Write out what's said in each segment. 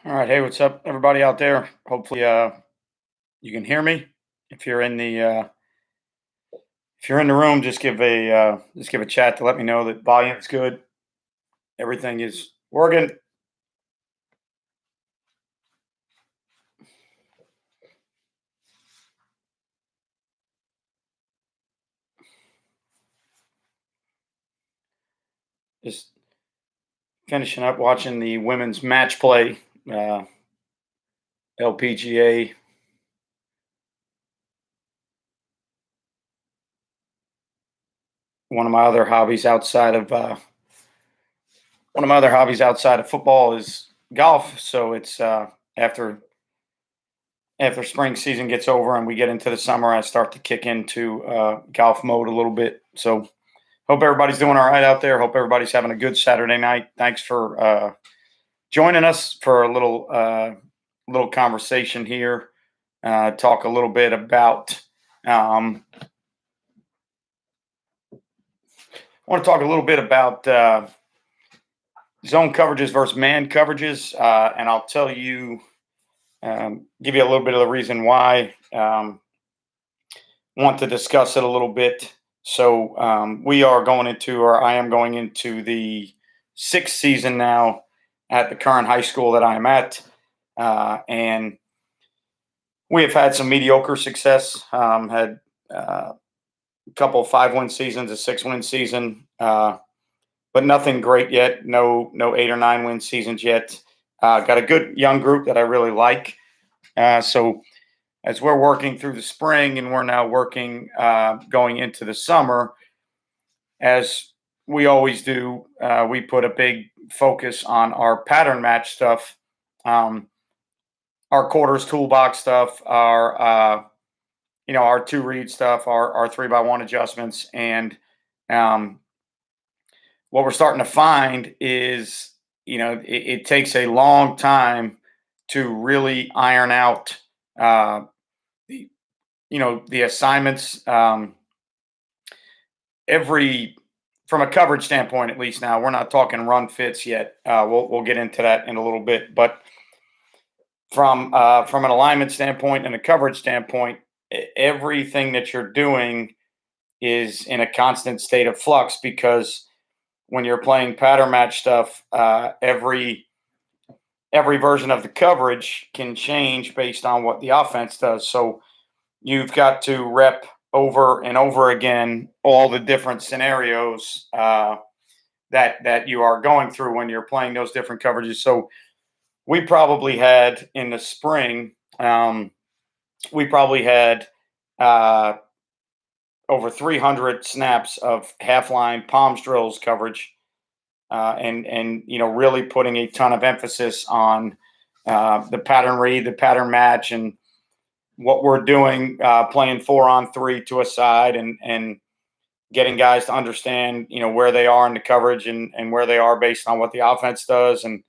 All right, hey, what's up, everybody out there? Hopefully, you can hear me. If you're in the if you're in the room, just give a chat to let me know that volume's good, everything is working. Just finishing up watching the women's match play, LPGA. One of my other hobbies outside of one of my other hobbies outside of football is golf. So it's after spring season gets over and we get into the summer, I start to kick into golf mode a little bit. So hope everybody's doing all right out there. Hope everybody's having a good Saturday night. Thanks for joining us for a little conversation here. Talk a little bit about. I want to talk a little bit about zone coverages versus man coverages, and I'll tell you, give you a little bit of the reason why. Want to discuss it a little bit. So we are going into, or I am going into the sixth season now at the current high school that I'm at, and we have had some mediocre success. Had a couple of 5-win seasons, a 6-win season, but nothing great yet. No 8 or 9 win seasons yet. Got a good young group that I really like. So as we're working through the spring and we're now working going into the summer, as we always do, we put a big focus on our pattern match stuff, our quarters toolbox stuff, our two read stuff, our 3x1 adjustments, and um, what we're starting to find is it takes a long time to really iron out the the assignments. Every From a coverage standpoint, at least now we're not talking run fits yet. We'll get into that in a little bit, but from an alignment standpoint and a coverage standpoint, everything that you're doing is in a constant state of flux because when you're playing pattern match stuff, every version of the coverage can change based on what the offense does. So you've got to rep over and over again all the different scenarios that you are going through when you're playing those different coverages. So we probably had in the spring, we probably had uh, over 300 snaps of half line palms drills coverage, and really putting a ton of emphasis on the pattern read, the pattern match, and what we're doing, playing 4-on-3 to a side, and getting guys to understand where they are in the coverage and where they are based on what the offense does, and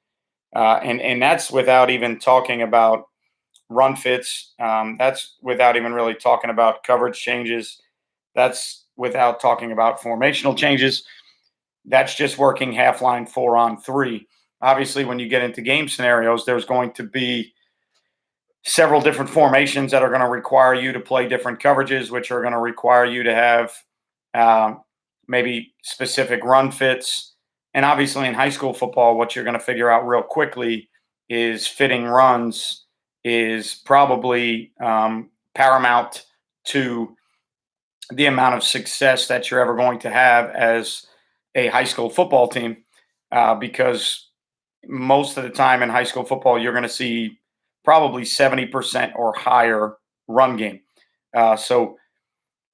that's without even talking about run fits. That's without even really talking about coverage changes. That's without talking about formational changes. That's just working half line 4-on-3. Obviously, when you get into game scenarios, there's going to be several different formations that are going to require you to play different coverages, which are going to require you to have maybe specific run fits. And obviously, in high school football, what you're going to figure out real quickly is fitting runs is probably paramount to the amount of success that you're ever going to have as a high school football team, because most of the time in high school football, you're going to see probably 70% or higher run game. So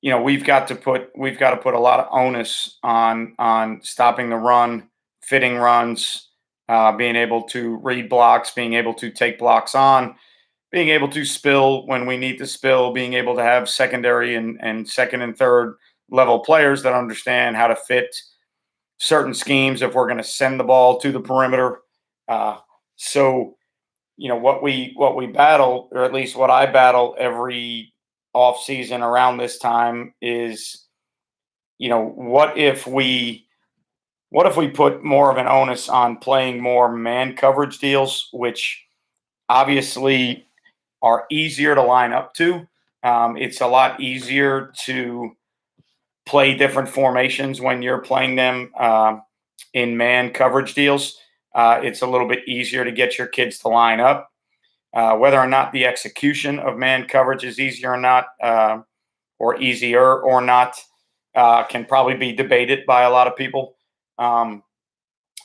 we've got to put a lot of onus on stopping the run, fitting runs, being able to read blocks, being able to take blocks on, being able to spill when we need to spill, being able to have secondary and second and third level players that understand how to fit certain schemes if we're going to send the ball to the perimeter. So what we battle, or at least what I battle every off season around this time is, what if we put more of an onus on playing more man coverage deals, which obviously are easier to line up to. It's a lot easier to play different formations when you're playing them in man coverage deals. It's a little bit easier to get your kids to line up. Whether or not the execution of man coverage is easier or not, or easier or not, can probably be debated by a lot of people. Um,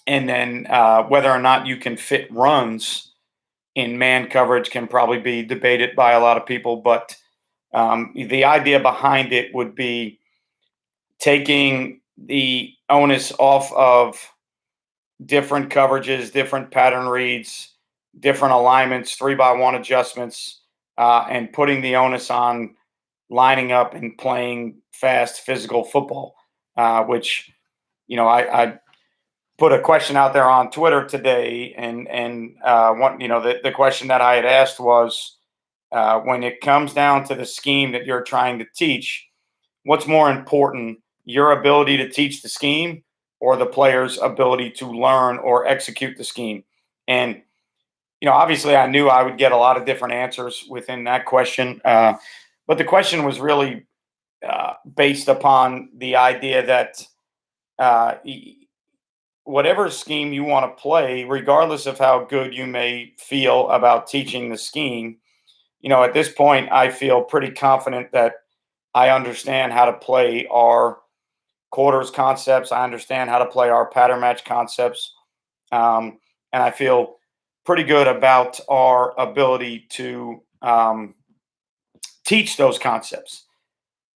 and then whether or not you can fit runs in man coverage can probably be debated by a lot of people. But the idea behind it would be taking the onus off of different coverages, different pattern reads, different alignments, 3-by-1 adjustments, and putting the onus on lining up and playing fast physical football, which, I put a question out there on Twitter today, and one, the question that I had asked was, when it comes down to the scheme that you're trying to teach, what's more important, your ability to teach the scheme or the player's ability to learn or execute the scheme? And obviously, I knew I would get a lot of different answers within that question, but the question was really based upon the idea that uh, whatever scheme you want to play, regardless of how good you may feel about teaching the scheme, at this point, I feel pretty confident that I understand how to play our quarters concepts. I understand how to play our pattern match concepts. And I feel pretty good about our ability to teach those concepts.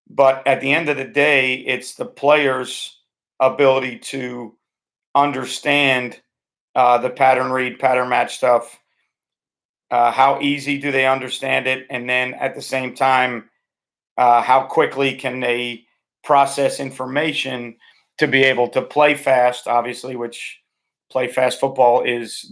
But at the end of the day, it's the player's ability to understand the pattern read, pattern match stuff. How easy do they understand it? And then at the same time, how quickly can they process information to be able to play fast? Obviously, which play fast football is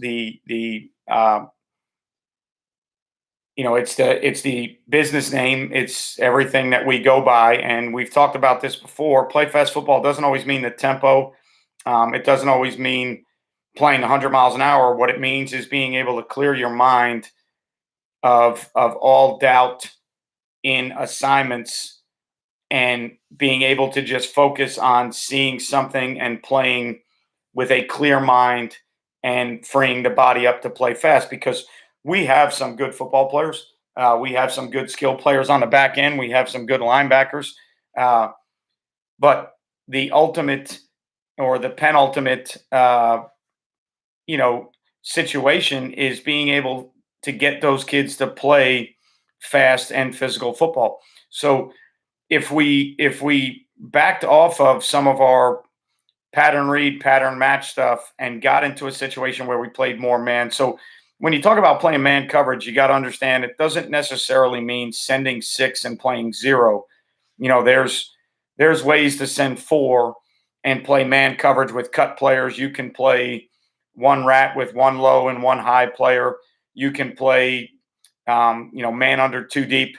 it's the business name. It's everything that we go by, and we've talked about this before. Play fast football doesn't always mean the tempo. It doesn't always mean playing 100 miles an hour. What it means is being able to clear your mind of all doubt in assignments and being able to just focus on seeing something and playing with a clear mind and freeing the body up to play fast, because we have some good football players. We have some good skill players on the back end. We have some good linebackers. Uh, but the ultimate or the penultimate, situation is being able to get those kids to play fast and physical football. So if we backed off of some of our pattern read, pattern match stuff and got into a situation where we played more man. So when you talk about playing man coverage, you got to understand it doesn't necessarily mean sending 6 and playing 0. There's ways to send 4 and play man coverage with cut players. You can play one rat with one low and one high player. You can play, man under 2 deep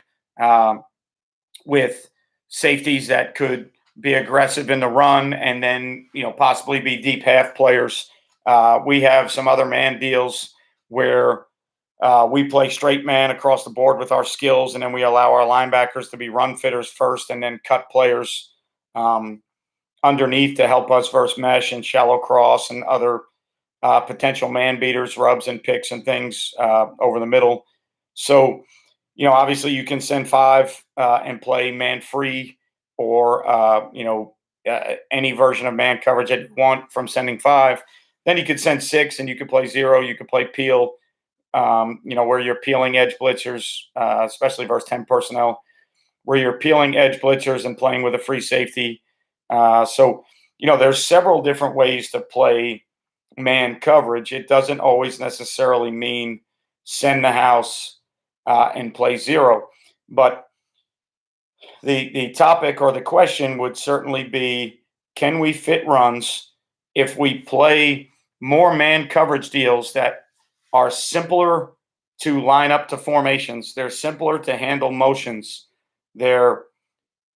with safeties that could be aggressive in the run and then, possibly be deep half players. We have some other man deals where we play straight man across the board with our skills, and then we allow our linebackers to be run fitters first and then cut players underneath to help us versus mesh and shallow cross and other potential man beaters, rubs and picks and things over the middle. So, obviously you can send 5 and play man free or, any version of man coverage that you want from sending 5. Then you could send 6 and you could play 0. You could play peel, where you're peeling edge blitzers, especially versus 10 personnel, where you're peeling edge blitzers and playing with a free safety. So, there's several different ways to play man coverage. It doesn't always necessarily mean send the house and play 0. But the topic or the question would certainly be, can we fit runs if we play more man coverage deals that are simpler to line up to formations? They're simpler to handle motions. They're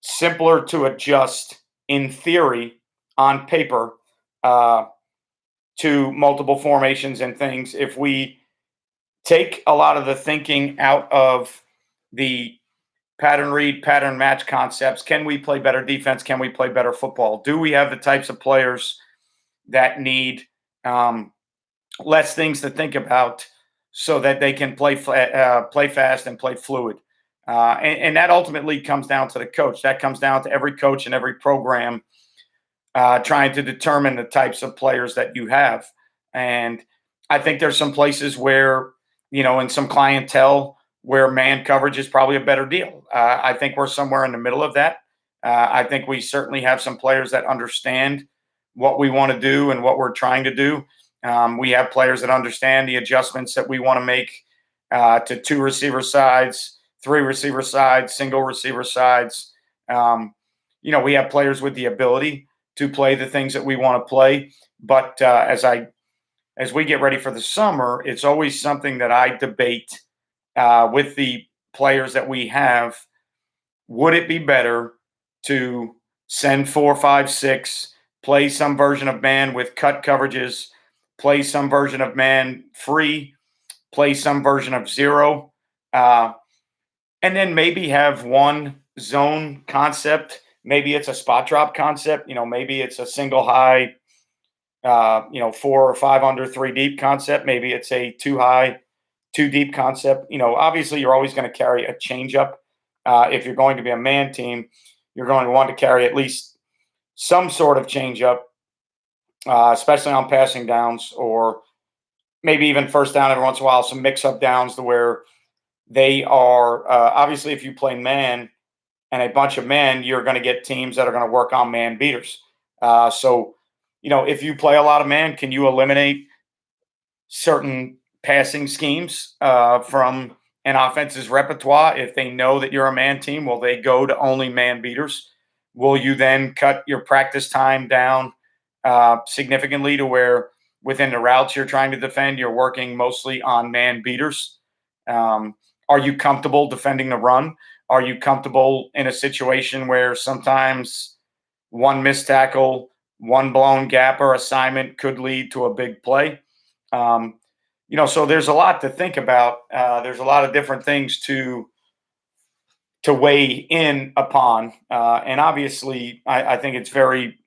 simpler to adjust in theory on paper to multiple formations and things. If we take a lot of the thinking out of the pattern read, pattern match concepts. Can we play better defense? Can we play better football? Do we have the types of players that need um, less things to think about so that they can play fast and play fluid? And that ultimately comes down to the coach. That comes down to every coach and every program trying to determine the types of players that you have. And I think there's some places where, in some clientele where man coverage is probably a better deal. I think we're somewhere in the middle of that. I think we certainly have some players that understand what we want to do and what we're trying to do. We have players that understand the adjustments that we want to make to two receiver sides, three receiver sides, single receiver sides. We have players with the ability to play the things that we want to play. But as we get ready for the summer, it's always something that I debate with the players that we have. Would it be better to send 4, 5, 6, play some version of man with cut coverages, play some version of man free, play some version of zero, and then maybe have one zone concept? Maybe it's a spot drop concept. Maybe it's a single high, 4 or 5 under, 3 deep concept. Maybe it's a 2 high, 2 deep concept. Obviously, you're always going to carry a changeup. If you're going to be a man team, you're going to want to carry at least some sort of changeup, especially on passing downs, or maybe even first down every once in a while, some mix-up downs to where they are obviously, if you play man and a bunch of men, you're going to get teams that are going to work on man beaters. So, if you play a lot of man, can you eliminate certain passing schemes from an offense's repertoire? If they know that you're a man team, will they go to only man beaters? Will you then cut your practice time down significantly to where within the routes you're trying to defend, you're working mostly on man beaters? Are you comfortable defending the run? Are you comfortable in a situation where sometimes one missed tackle, one blown gap or assignment could lead to a big play? So there's a lot to think about. There's a lot of different things to weigh in upon, and obviously, I think it's very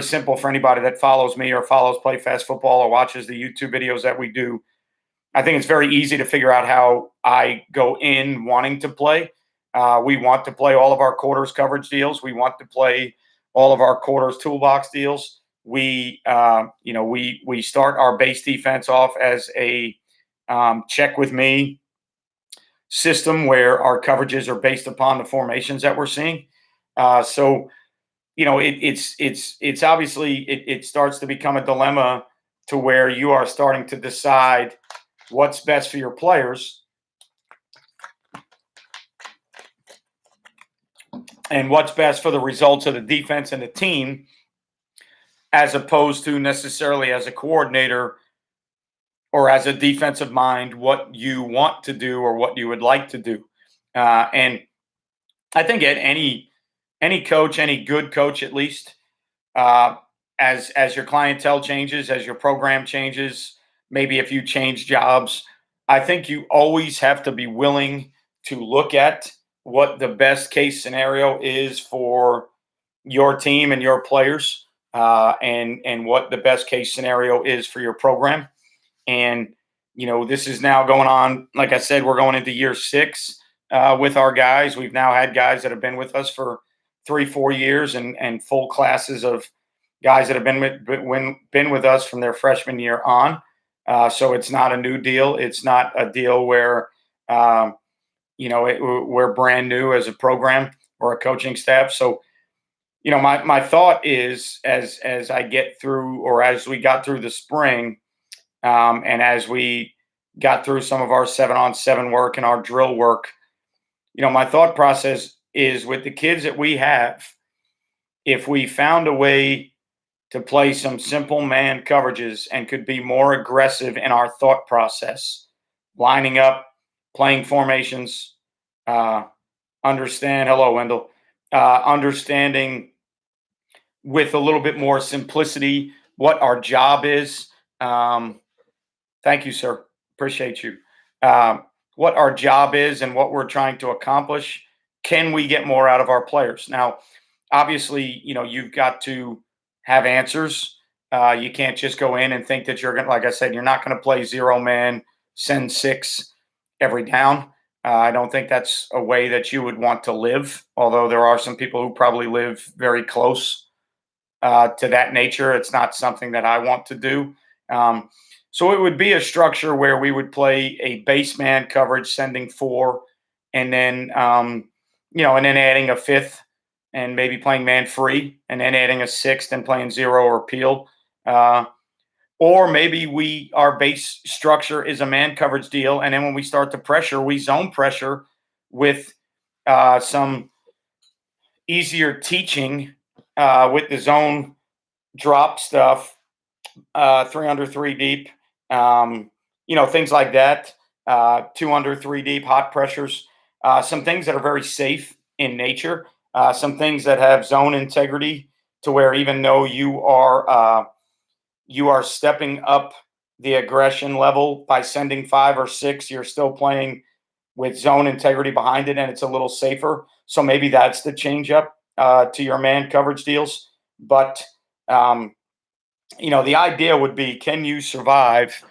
simple for anybody that follows me or follows Play Fast Football or watches the YouTube videos that we do. I think it's very easy to figure out how I go in wanting to play. We want to play all of our quarters coverage deals. We want to play all of our quarters toolbox deals. We start our base defense off as a check with me system where our coverages are based upon the formations that we're seeing. It's obviously it starts to become a dilemma to where you are starting to decide what's best for your players and what's best for the results of the defense and the team, as opposed to necessarily as a coordinator or as a defensive mind, what you want to do or what you would like to do. And I think at any coach, any good coach at least, as your clientele changes, as your program changes, maybe if you change jobs, I think you always have to be willing to look at what the best case scenario is for your team and your players, and what the best case scenario is for your program. And this is now going on. Like I said, we're going into year 6 with our guys. We've now had guys that have been with us for 3-4 years, and full classes of guys that have been with us from their freshman year on. So it's not a new deal. It's not a deal where we're brand new as a program or a coaching staff. So my thought is, as I get through, or as we got through the spring, and as we got through some of our 7-on-7 work and our drill work, my thought process is, with the kids that we have, if we found a way to play some simple man coverages and could be more aggressive in our thought process, lining up, playing formations, understanding with a little bit more simplicity what our job is. Thank you, sir. Appreciate you. Um, what our job is and what we're trying to accomplish. Can we get more out of our players? Now, obviously, you've got to have answers. You can't just go in and think that you're going to, like I said, you're not going to play zero man, send six every down. I don't think that's a way that you would want to live, although there are some people who probably live very close to that nature. It's not something that I want to do. Um, so it would be a structure where we would play a base man coverage, sending four, and then and then adding a fifth, and maybe playing man free, and then adding a sixth and playing zero or peel. Or maybe our base structure is a man coverage deal, and then when we start to pressure, we zone pressure with some easier teaching with the zone drop stuff, 3 under 3 deep, things like that, 2 under 3 deep, hot pressures, some things that are very safe in nature, some things that have zone integrity to where even though you are stepping up the aggression level by sending 5 or 6, you're still playing with zone integrity behind it, and it's a little safer. So maybe that's the change up to your man coverage deals. But the idea would be: can you survive?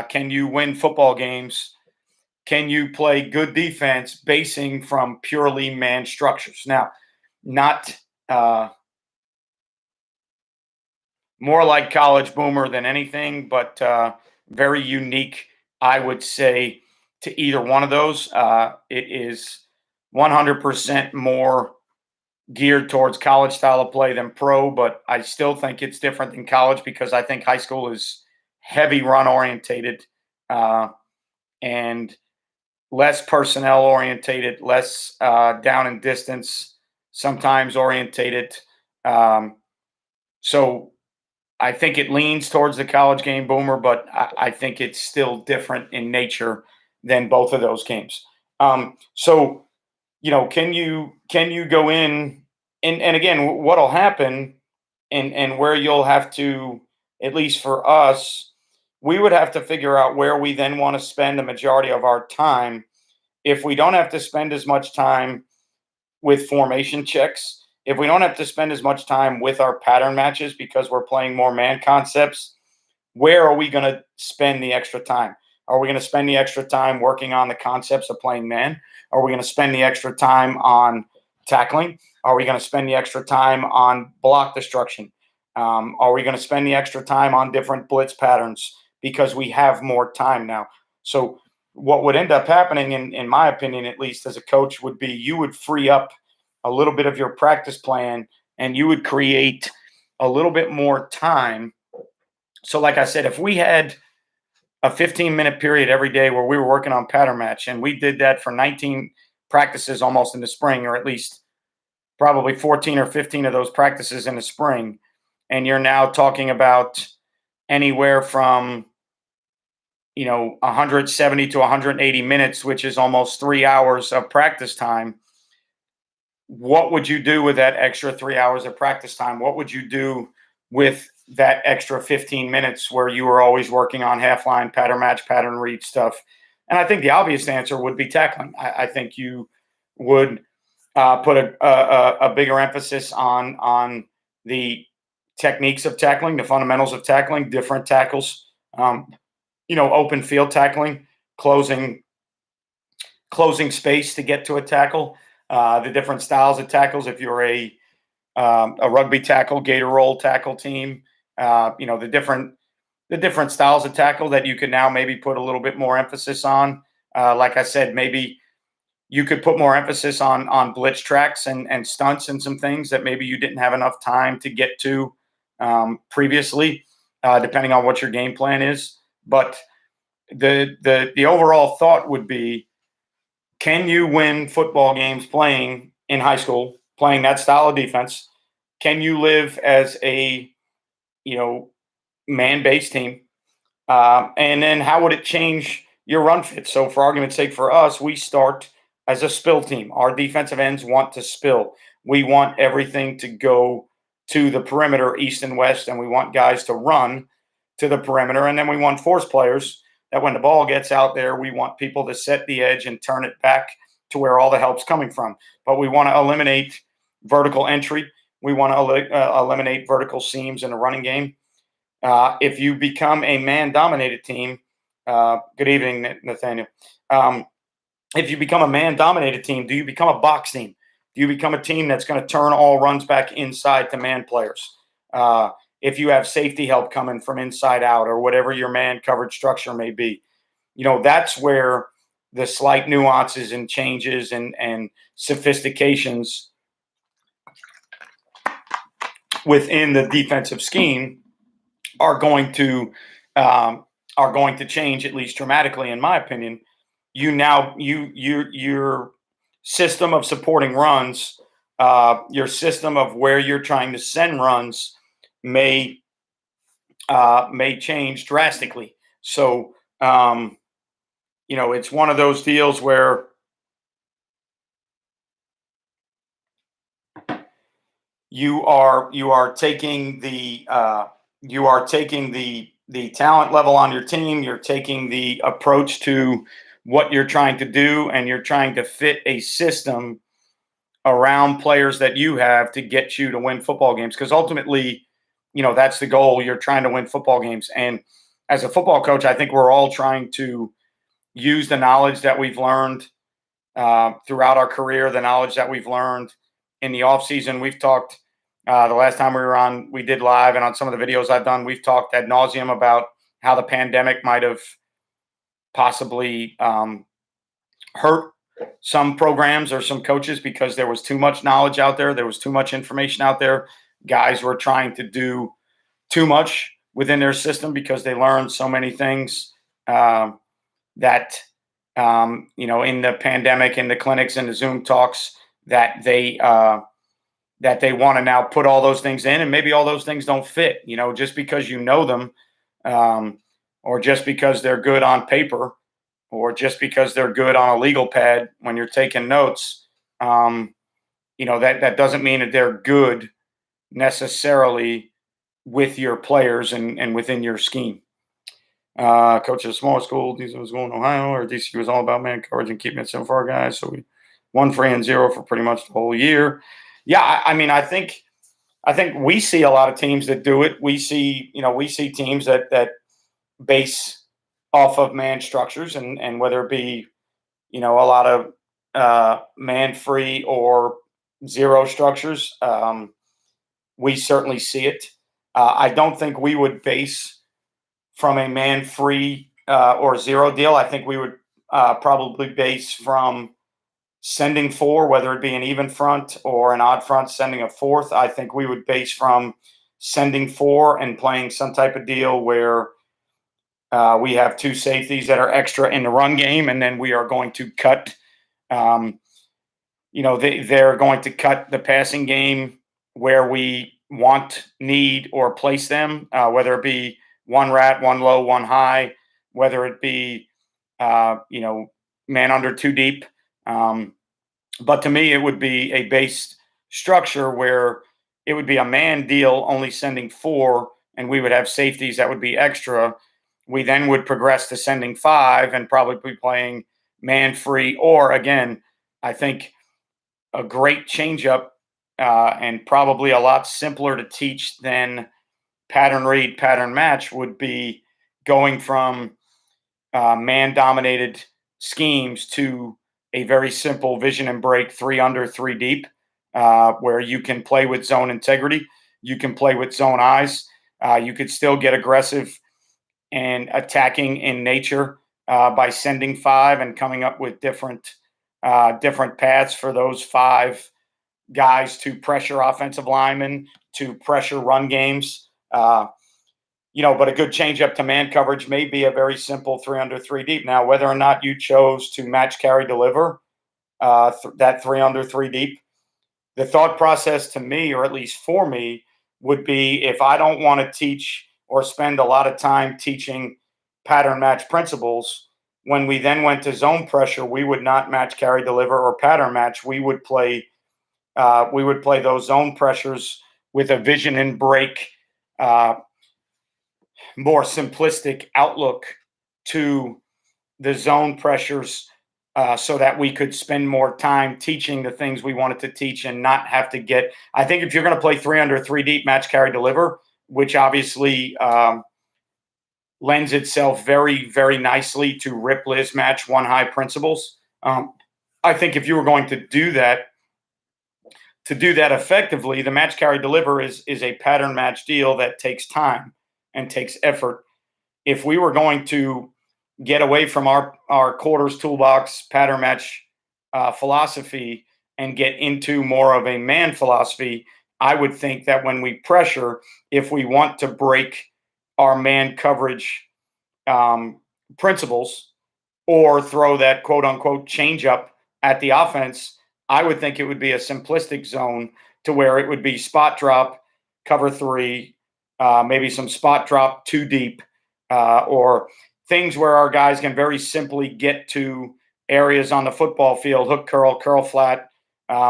Can you win football games? Can you play good defense basing from purely man structures? Now, not more like college boomer than anything, but very unique, I would say, to either one of those. It is 100% more geared towards college style of play than pro, but I still think it's different than college because I think high school is heavy run orientated and less personnel orientated, less down and distance sometimes orientated. So I think it leans towards the college game boomer, but I think it's still different in nature than both of those games. So can you go in and again, what'll happen and where you'll have to, at least for us, we would have to figure out where we then want to spend the majority of our time. If we don't have to spend as much time with formation checks, if we don't have to spend as much time with our pattern matches because we're playing more man concepts, where are we going to spend the extra time? Are we going to spend the extra time working on the concepts of playing man? Are we going to spend the extra time on tackling? Are we going to spend the extra time on block destruction? Are we going to spend the extra time on different blitz patterns because we have more time now? So what would end up happening, in my opinion, at least as a coach, would be you would free up a little bit of your practice plan and you would create a little bit more time. So like I said, if we had a 15-minute period every day where we were working on pattern match, and we did that for 19 practices almost in the spring, or at least probably 14 or 15 of those practices in the spring, and you're now talking about anywhere from 170 to 180 minutes, which is almost 3 hours of practice time. What would you do with that extra 3 hours of practice time? What would you do with that extra 15 minutes where you were always working on half line, pattern match, pattern read stuff? And I think the obvious answer would be tackling. I think you would put a bigger emphasis on the techniques of tackling, the fundamentals of tackling, different tackles, open field tackling, closing space to get to a tackle, the different styles of tackles. If you're a rugby tackle, gator roll tackle team, the different styles of tackle that you could now maybe put a little bit more emphasis on. Like I said, maybe you could put more emphasis on blitz tracks and stunts and some things that maybe you didn't have enough time to get to previously, depending on what your game plan is. But the overall thought would be: can you win football games playing in high school, playing that style of defense? Can you live as a man-based team? And then how would it change your run fit? So for argument's sake, for us, we start as a spill team. Our defensive ends want to spill. We want everything to go to the perimeter, east and west, and we want guys to run to the perimeter. And then we want force players that when the ball gets out there, we want people to set the edge and turn it back to where all the help's coming from. But we want to eliminate vertical entry. We want to eliminate vertical seams in the running game. If you become a man-dominated team, good evening, Nathaniel. If you become a man-dominated team, do you become a box team? Do you become a team that's going to turn all runs back inside to man players? If you have safety help coming from inside out or whatever your man coverage structure may be, that's where the slight nuances and changes and sophistications within the defensive scheme are going to change, at least dramatically, in my opinion. Your system of supporting runs, your system of where you're trying to send runs may change drastically. So it's one of those deals where you are taking the talent level on your team. You're taking the approach to what you're trying to do, and you're trying to fit a system around players that you have to get you to win football games. Because ultimately, that's the goal. You're trying to win football games. And as a football coach, I think we're all trying to use the knowledge that we've learned throughout our career, the knowledge that we've learned in the offseason. We've talked the last time we did live, and on some of the videos I've done, we've talked ad nauseum about how the pandemic might have possibly hurt some programs or some coaches because there was too much knowledge out there. There was too much information out there. Guys were trying to do too much within their system because they learned so many things that in the pandemic, in the clinics, and the Zoom talks, that they want to now put all those things in, and maybe all those things don't fit. Just because you know them, or just because they're good on paper, or just because they're good on a legal pad when you're taking notes, that doesn't mean that they're good necessarily with your players and within your scheme. Coach at a smaller school, DC was going to Ohio, or DC was all about man coverage and keeping it simple for our guys. So we won 3-0 for pretty much the whole year. Yeah, I think we see a lot of teams that do it. We see teams that base off of man structures, and whether it be, a lot of man free or zero structures, we certainly see it. I don't think we would base from a man free or zero deal. I think we would probably base from sending four, whether it be an even front or an odd front sending a fourth. I think we would base from sending four and playing some type of deal where we have two safeties that are extra in the run game, and then we are going to cut. They're going to cut the passing game where we want, need, or place them, whether it be one rat, one low, one high, whether it be man under two deep. But to me, it would be a base structure where it would be a man deal only sending four, and we would have safeties that would be extra. We then would progress to sending five and probably be playing man free, or again, I think a great changeup and probably a lot simpler to teach than pattern read, pattern match would be going from man-dominated schemes to a very simple vision and break 3 under, 3 deep, where you can play with zone integrity. You can play with zone eyes. You could still get aggressive and attacking in nature by sending five and coming up with different paths for those five guys to pressure offensive linemen, to pressure run games. But a good changeup to man coverage may be a very simple 3 under, 3 deep. Now, whether or not you chose to match, carry, deliver that 3 under, 3 deep, the thought process to me, or at least for me, would be if I don't want to teach or spend a lot of time teaching pattern match principles, when we then went to zone pressure, we would not match, carry, deliver, or pattern match. We would play those zone pressures with a vision and break, more simplistic outlook to the zone pressures so that we could spend more time teaching the things we wanted to teach and not have to get. I think if you're going to play 3 under 3 deep match carry deliver, which obviously lends itself very, very nicely to rip Liz match one high principles. I think if you were going to do that effectively, the match carry deliver is a pattern match deal that takes time and takes effort. If we were going to get away from our quarters toolbox pattern match philosophy and get into more of a man philosophy, I would think that when we pressure, if we want to break our man coverage principles or throw that quote unquote change up at the offense, I would think it would be a simplistic zone to where it would be spot drop, cover three, maybe some spot drop 2 deep, or things where our guys can very simply get to areas on the football field, hook curl, curl flat,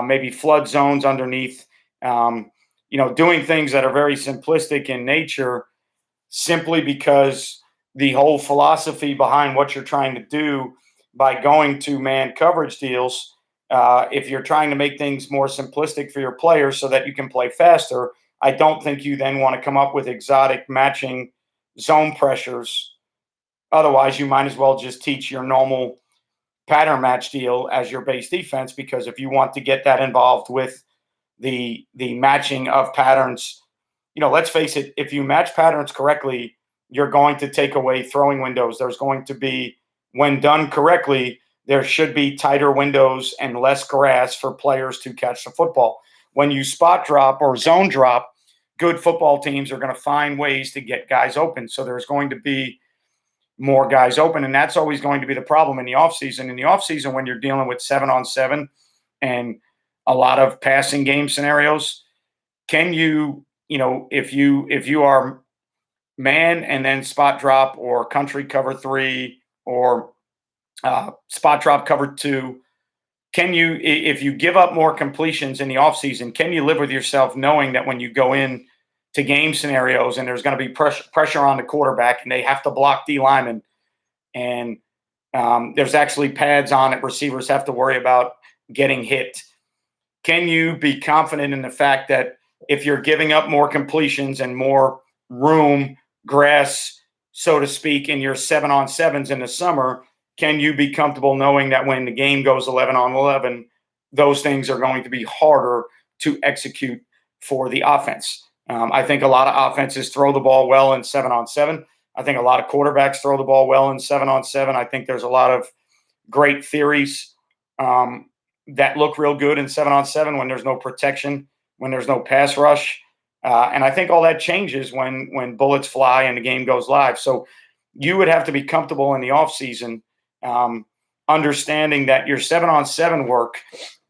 maybe flood zones underneath, doing things that are very simplistic in nature simply because the whole philosophy behind what you're trying to do by going to man coverage deals, if you're trying to make things more simplistic for your players so that you can play faster, I don't think you then want to come up with exotic matching zone pressures. Otherwise, you might as well just teach your normal pattern match deal as your base defense, because if you want to get that involved with the matching of patterns, let's face it, if you match patterns correctly, you're going to take away throwing windows. There's going to be, when done correctly, there should be tighter windows and less grass for players to catch the football. When you spot drop or zone drop, good football teams are going to find ways to get guys open. So there's going to be more guys open, and that's always going to be the problem in the offseason. In the offseason, when you're dealing with 7-on-7 and a lot of passing game scenarios, can you, if you are man and then spot drop or country cover 3 or spot drop cover 2, can you, if you give up more completions in the offseason, can you live with yourself knowing that when you go in to game scenarios and there's going to be pressure on the quarterback and they have to block D linemen and there's actually pads on it, receivers have to worry about getting hit. Can you be confident in the fact that if you're giving up more completions and more room, grass, so to speak, in your 7-on-7s in the summer, can you be comfortable knowing that when the game goes 11-on-11, those things are going to be harder to execute for the offense? I think a lot of offenses throw the ball well in 7-on-7. I think a lot of quarterbacks throw the ball well in 7-on-7. I think there's a lot of great theories that look real good in 7-on-7 when there's no protection, when there's no pass rush. And I think all that changes when bullets fly and the game goes live. So you would have to be comfortable in the offseason understanding that your 7-on-7 work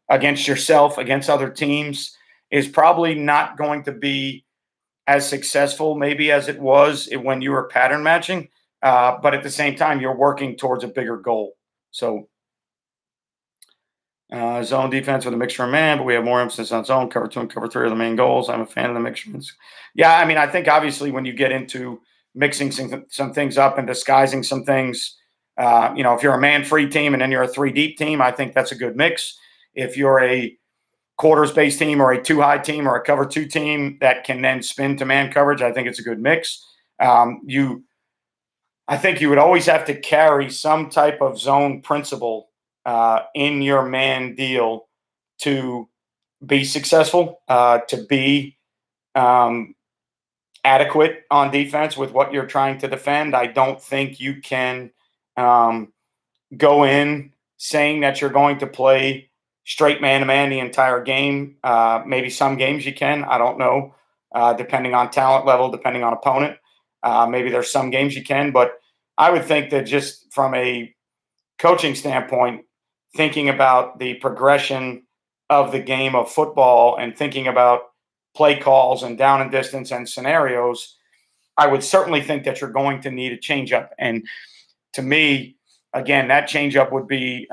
against yourself, against other teams, is probably not going to be as successful maybe as it was when you were pattern matching. But at the same time, you're working towards a bigger goal. So zone defense with a mixture of man, but we have more emphasis on zone. Cover 2 and cover 3 are the main goals. I'm a fan of the mixtures. Yeah, I mean, I think obviously when you get into mixing some things up and disguising some things, if you're a man-free team and then you're a 3-deep team, I think that's a good mix. If you're a quarters-based team or a 2-high team or a cover 2 team that can then spin to man coverage, I think it's a good mix. I think you would always have to carry some type of zone principle in your man deal to be successful, to be adequate on defense with what you're trying to defend. I don't think you can go in saying that you're going to play straight man-to-man the entire game. Maybe some games you can. I don't know, depending on talent level, depending on opponent. Maybe there's some games you can. But I would think that just from a coaching standpoint, thinking about the progression of the game of football and thinking about play calls and down and distance and scenarios, I would certainly think that you're going to need a changeup. And to me, again, that changeup would be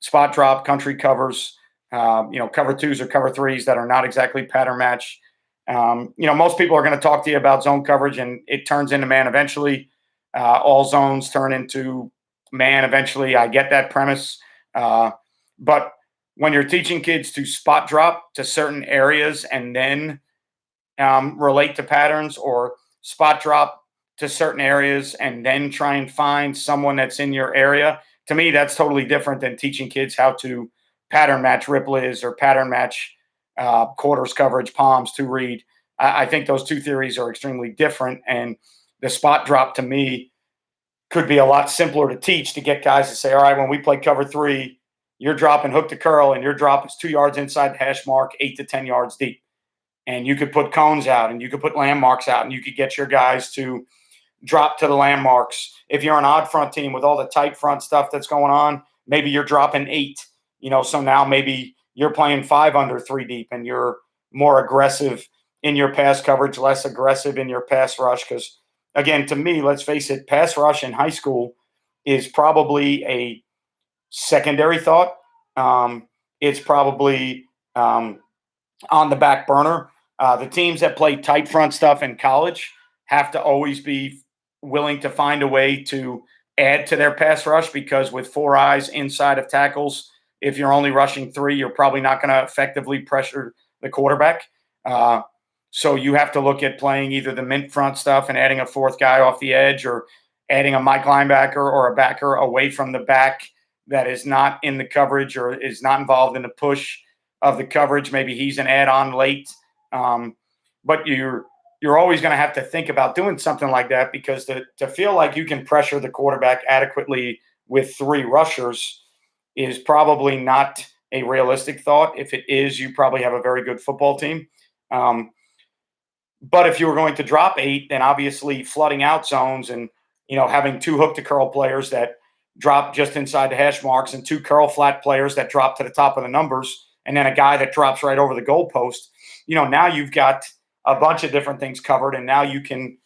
spot drop, country covers, cover 2s or cover 3s that are not exactly pattern match. Most people are going to talk to you about zone coverage and it turns into man eventually. all zones turn into man eventually. I get that premise. But when you're teaching kids to spot drop to certain areas and then relate to patterns, or spot drop to certain areas and then try and find someone that's in your area, to me, that's totally different than teaching kids how to pattern match Ripley's or pattern match quarters coverage, palms to read. I think those two theories are extremely different. And the spot drop to me could be a lot simpler to teach, to get guys to say, all right, when we play cover three, you're dropping hook to curl and your drop is 2 yards inside the hash mark, 8 to 10 yards deep. And you could put cones out and you could put landmarks out and you could get your guys to drop to the landmarks. If you're an odd front team with all the tight front stuff that's going on, maybe you're dropping 8, so now maybe you're playing 5 under 3 deep and you're more aggressive in your pass coverage, less aggressive in your pass rush. Because again, to me, let's face it, pass rush in high school is probably a secondary thought. It's probably on the back burner. The teams that play tight front stuff in college have to always be willing to find a way to add to their pass rush, because with 4 eyes inside of tackles, if you're only rushing 3, you're probably not going to effectively pressure the quarterback. So you have to look at playing either the mint front stuff and adding a 4th guy off the edge, or adding a Mike linebacker or a backer away from the back that is not in the coverage or is not involved in the push of the coverage. Maybe he's an add-on late. But you're always going to have to think about doing something like that, because to feel like you can pressure the quarterback adequately with 3 rushers is probably not a realistic thought. If it is, you probably have a very good football team. But if you were going to drop 8, then obviously flooding out zones and having 2 hook to curl players that drop just inside the hash marks and 2 curl flat players that drop to the top of the numbers, and then a guy that drops right over the goalpost. Now you've got a bunch of different things covered, and now you can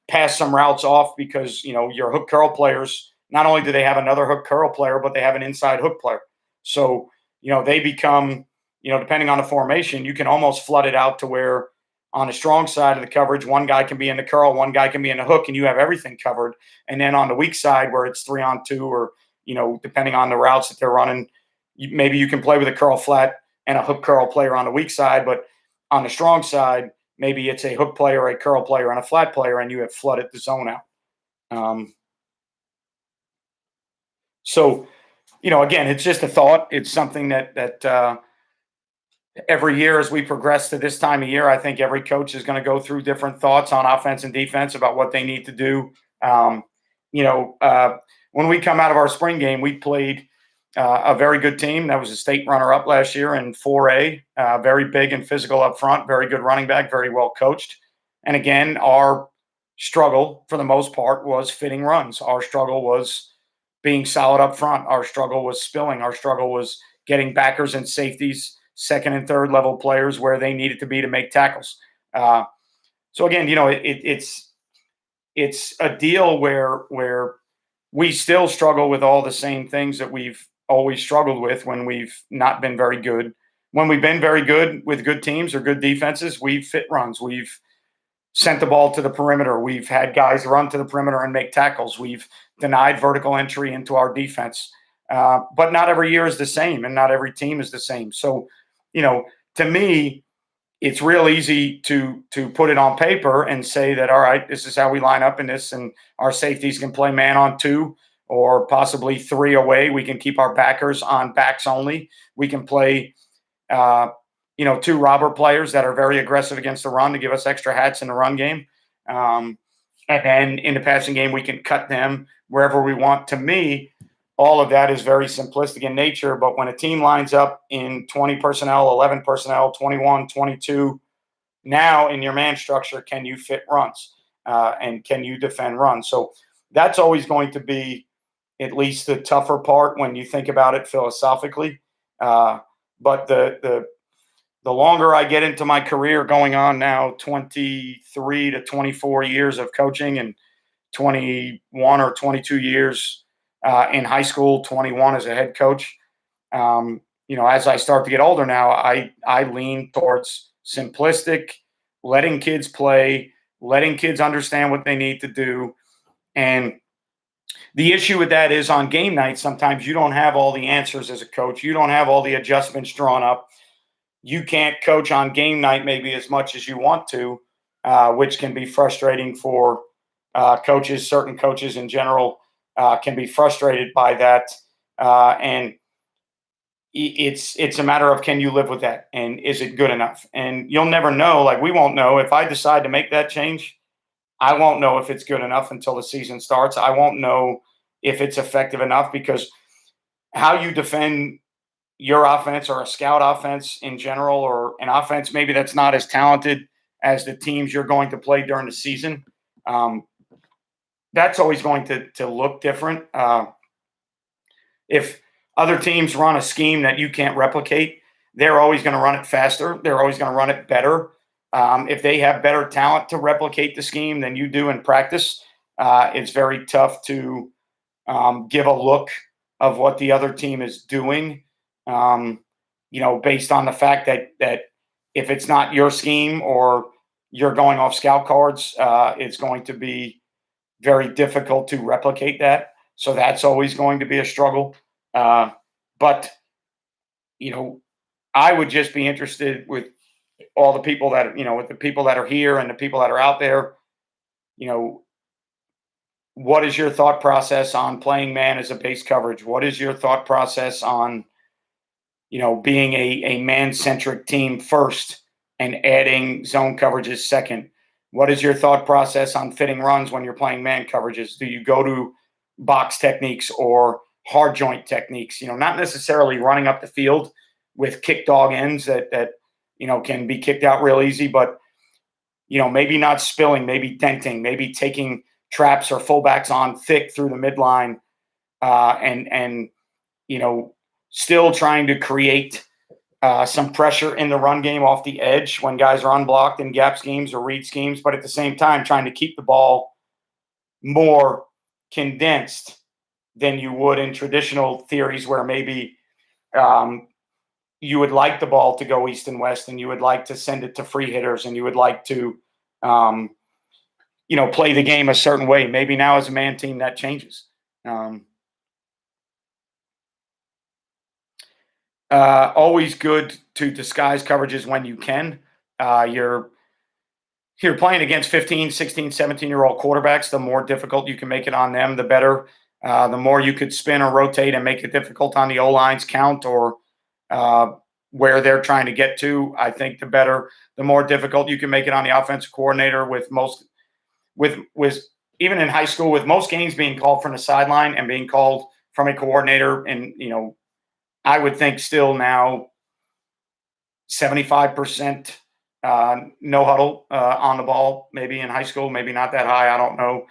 pass some routes off, because your hook curl players, not only do they have another hook curl player, but they have an inside hook player. So they become, depending on the formation, you can almost flood it out to where on the strong side of the coverage, one guy can be in the curl, one guy can be in the hook, and you have everything covered. And then on the weak side, where it's 3-on-2, or depending on the routes that they're running, maybe you can play with a curl flat and a hook curl player on the weak side, but on the strong side, maybe it's a hook player, a curl player, and a flat player, and you have flooded the zone out. So again, it's just a thought. It's something that every year as we progress to this time of year, I think every coach is going to go through different thoughts on offense and defense about what they need to do. When we come out of our spring game, we played a very good team that was a state runner-up last year in 4A, very big and physical up front, very good running back, very well coached. And again, our struggle for the most part was fitting runs. Our struggle was being solid up front. Our struggle was spilling. Our struggle was getting backers and safeties, second and third level players where they needed to be to make tackles. So again, it's a deal where we still struggle with all the same things that we've always struggled with when we've not been very good. When we've been very good with good teams or good defenses, we've fit runs. We've sent the ball to the perimeter. We've had guys run to the perimeter and make tackles. We've denied vertical entry into our defense. But not every year is the same, and not every team is the same. So, to me, it's real easy to put it on paper and say that, all right, this is how we line up in this, and our safeties can play man on 2 or possibly 3 away. We can keep our backers on backs only. We can play, 2 robber players that are very aggressive against the run to give us extra hats in the run game. And then in the passing game, we can cut them wherever we want. To me, all of that is very simplistic in nature, but when a team lines up in 20 personnel, 11 personnel, 21, 22, now in your man structure, can you fit runs? And can you defend runs? So that's always going to be at least the tougher part when you think about it philosophically. But the longer I get into my career, going on now 23 to 24 years of coaching and 21 or 22 years in high school, 21 as a head coach. As I start to get older now, I lean towards simplistic, letting kids play, letting kids understand what they need to do, And the issue with that is on game night, sometimes you don't have all the answers as a coach. You don't have all the adjustments drawn up. You can't coach on game night maybe as much as you want to, which can be frustrating for coaches. Certain coaches in general can be frustrated by that. And it's a matter of, can you live with that, and is it good enough? And you'll never know. Like, we won't know if I decide to make that change. I won't know if it's good enough until the season starts. I won't know if it's effective enough, because how you defend your offense, or a scout offense in general, or an offense maybe that's not as talented as the teams you're going to play during the season, that's always going to look different. If other teams run a scheme that you can't replicate, they're always going to run it faster. They're always going to run it better. If they have better talent to replicate the scheme than you do in practice, it's very tough to give a look of what the other team is doing, based on the fact that if it's not your scheme, or you're going off scout cards, it's going to be very difficult to replicate that. So that's always going to be a struggle. But, I would just be interested with all the people that, with the people that are here and the people that are out there, you know, what is your thought process on playing man as a base coverage? What is your thought process on, being a man centric team first and adding zone coverages second? What is your thought process on fitting runs when you're playing man coverages? Do you go to box techniques or hard joint techniques? Not necessarily running up the field with kick dog ends that can be kicked out real easy, but maybe not spilling, maybe denting, maybe taking traps or fullbacks on thick through the midline, and still trying to create some pressure in the run game off the edge when guys are unblocked in gap schemes or read schemes, but at the same time trying to keep the ball more condensed than you would in traditional theories, where maybe you would like the ball to go east and west, and you would like to send it to free hitters, and you would like to play the game a certain way. Maybe now as a man team that changes. Always good to disguise coverages when you can. You're playing against 15, 16, 17-year-old quarterbacks. The more difficult you can make it on them, the better. The more you could spin or rotate and make it difficult on the O-line's count, or where they're trying to get to, I think the better. The more difficult you can make it on the offensive coordinator, with even in high school, with most games being called from the sideline and being called from a coordinator. And, I would think still now 75% no huddle on the ball, maybe in high school, maybe not that high. I don't know.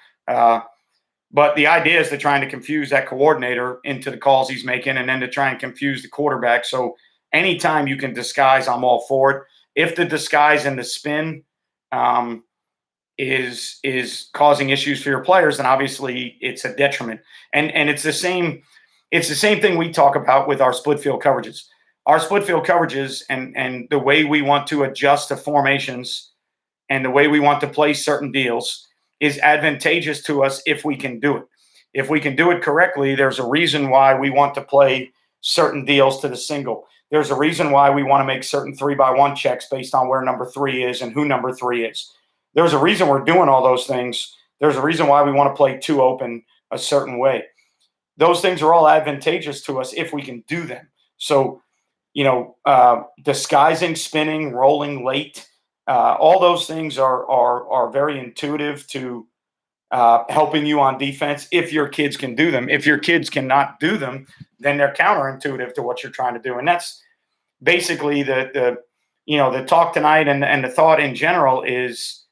But the idea is to try and confuse that coordinator into the calls he's making, and then to try and confuse the quarterback. So anytime you can disguise, I'm all for it. If the disguise and the spin is causing issues for your players, then obviously it's a detriment. And it's the same thing we talk about with our split field coverages. Our split field coverages and the way we want to adjust to formations and the way we want to play certain deals is advantageous to us if we can do it. If we can do it correctly, there's a reason why we want to play certain deals to the single. There's a reason why we want to make certain 3-by-1 checks based on where number 3 is and who number 3 is. There's a reason we're doing all those things. There's a reason why we want to play 2 open a certain way. Those things are all advantageous to us if we can do them. So, disguising, spinning, rolling late, all those things are very intuitive to helping you on defense if your kids can do them. If your kids cannot do them, then they're counterintuitive to what you're trying to do. And that's basically the talk tonight, and the thought in general is,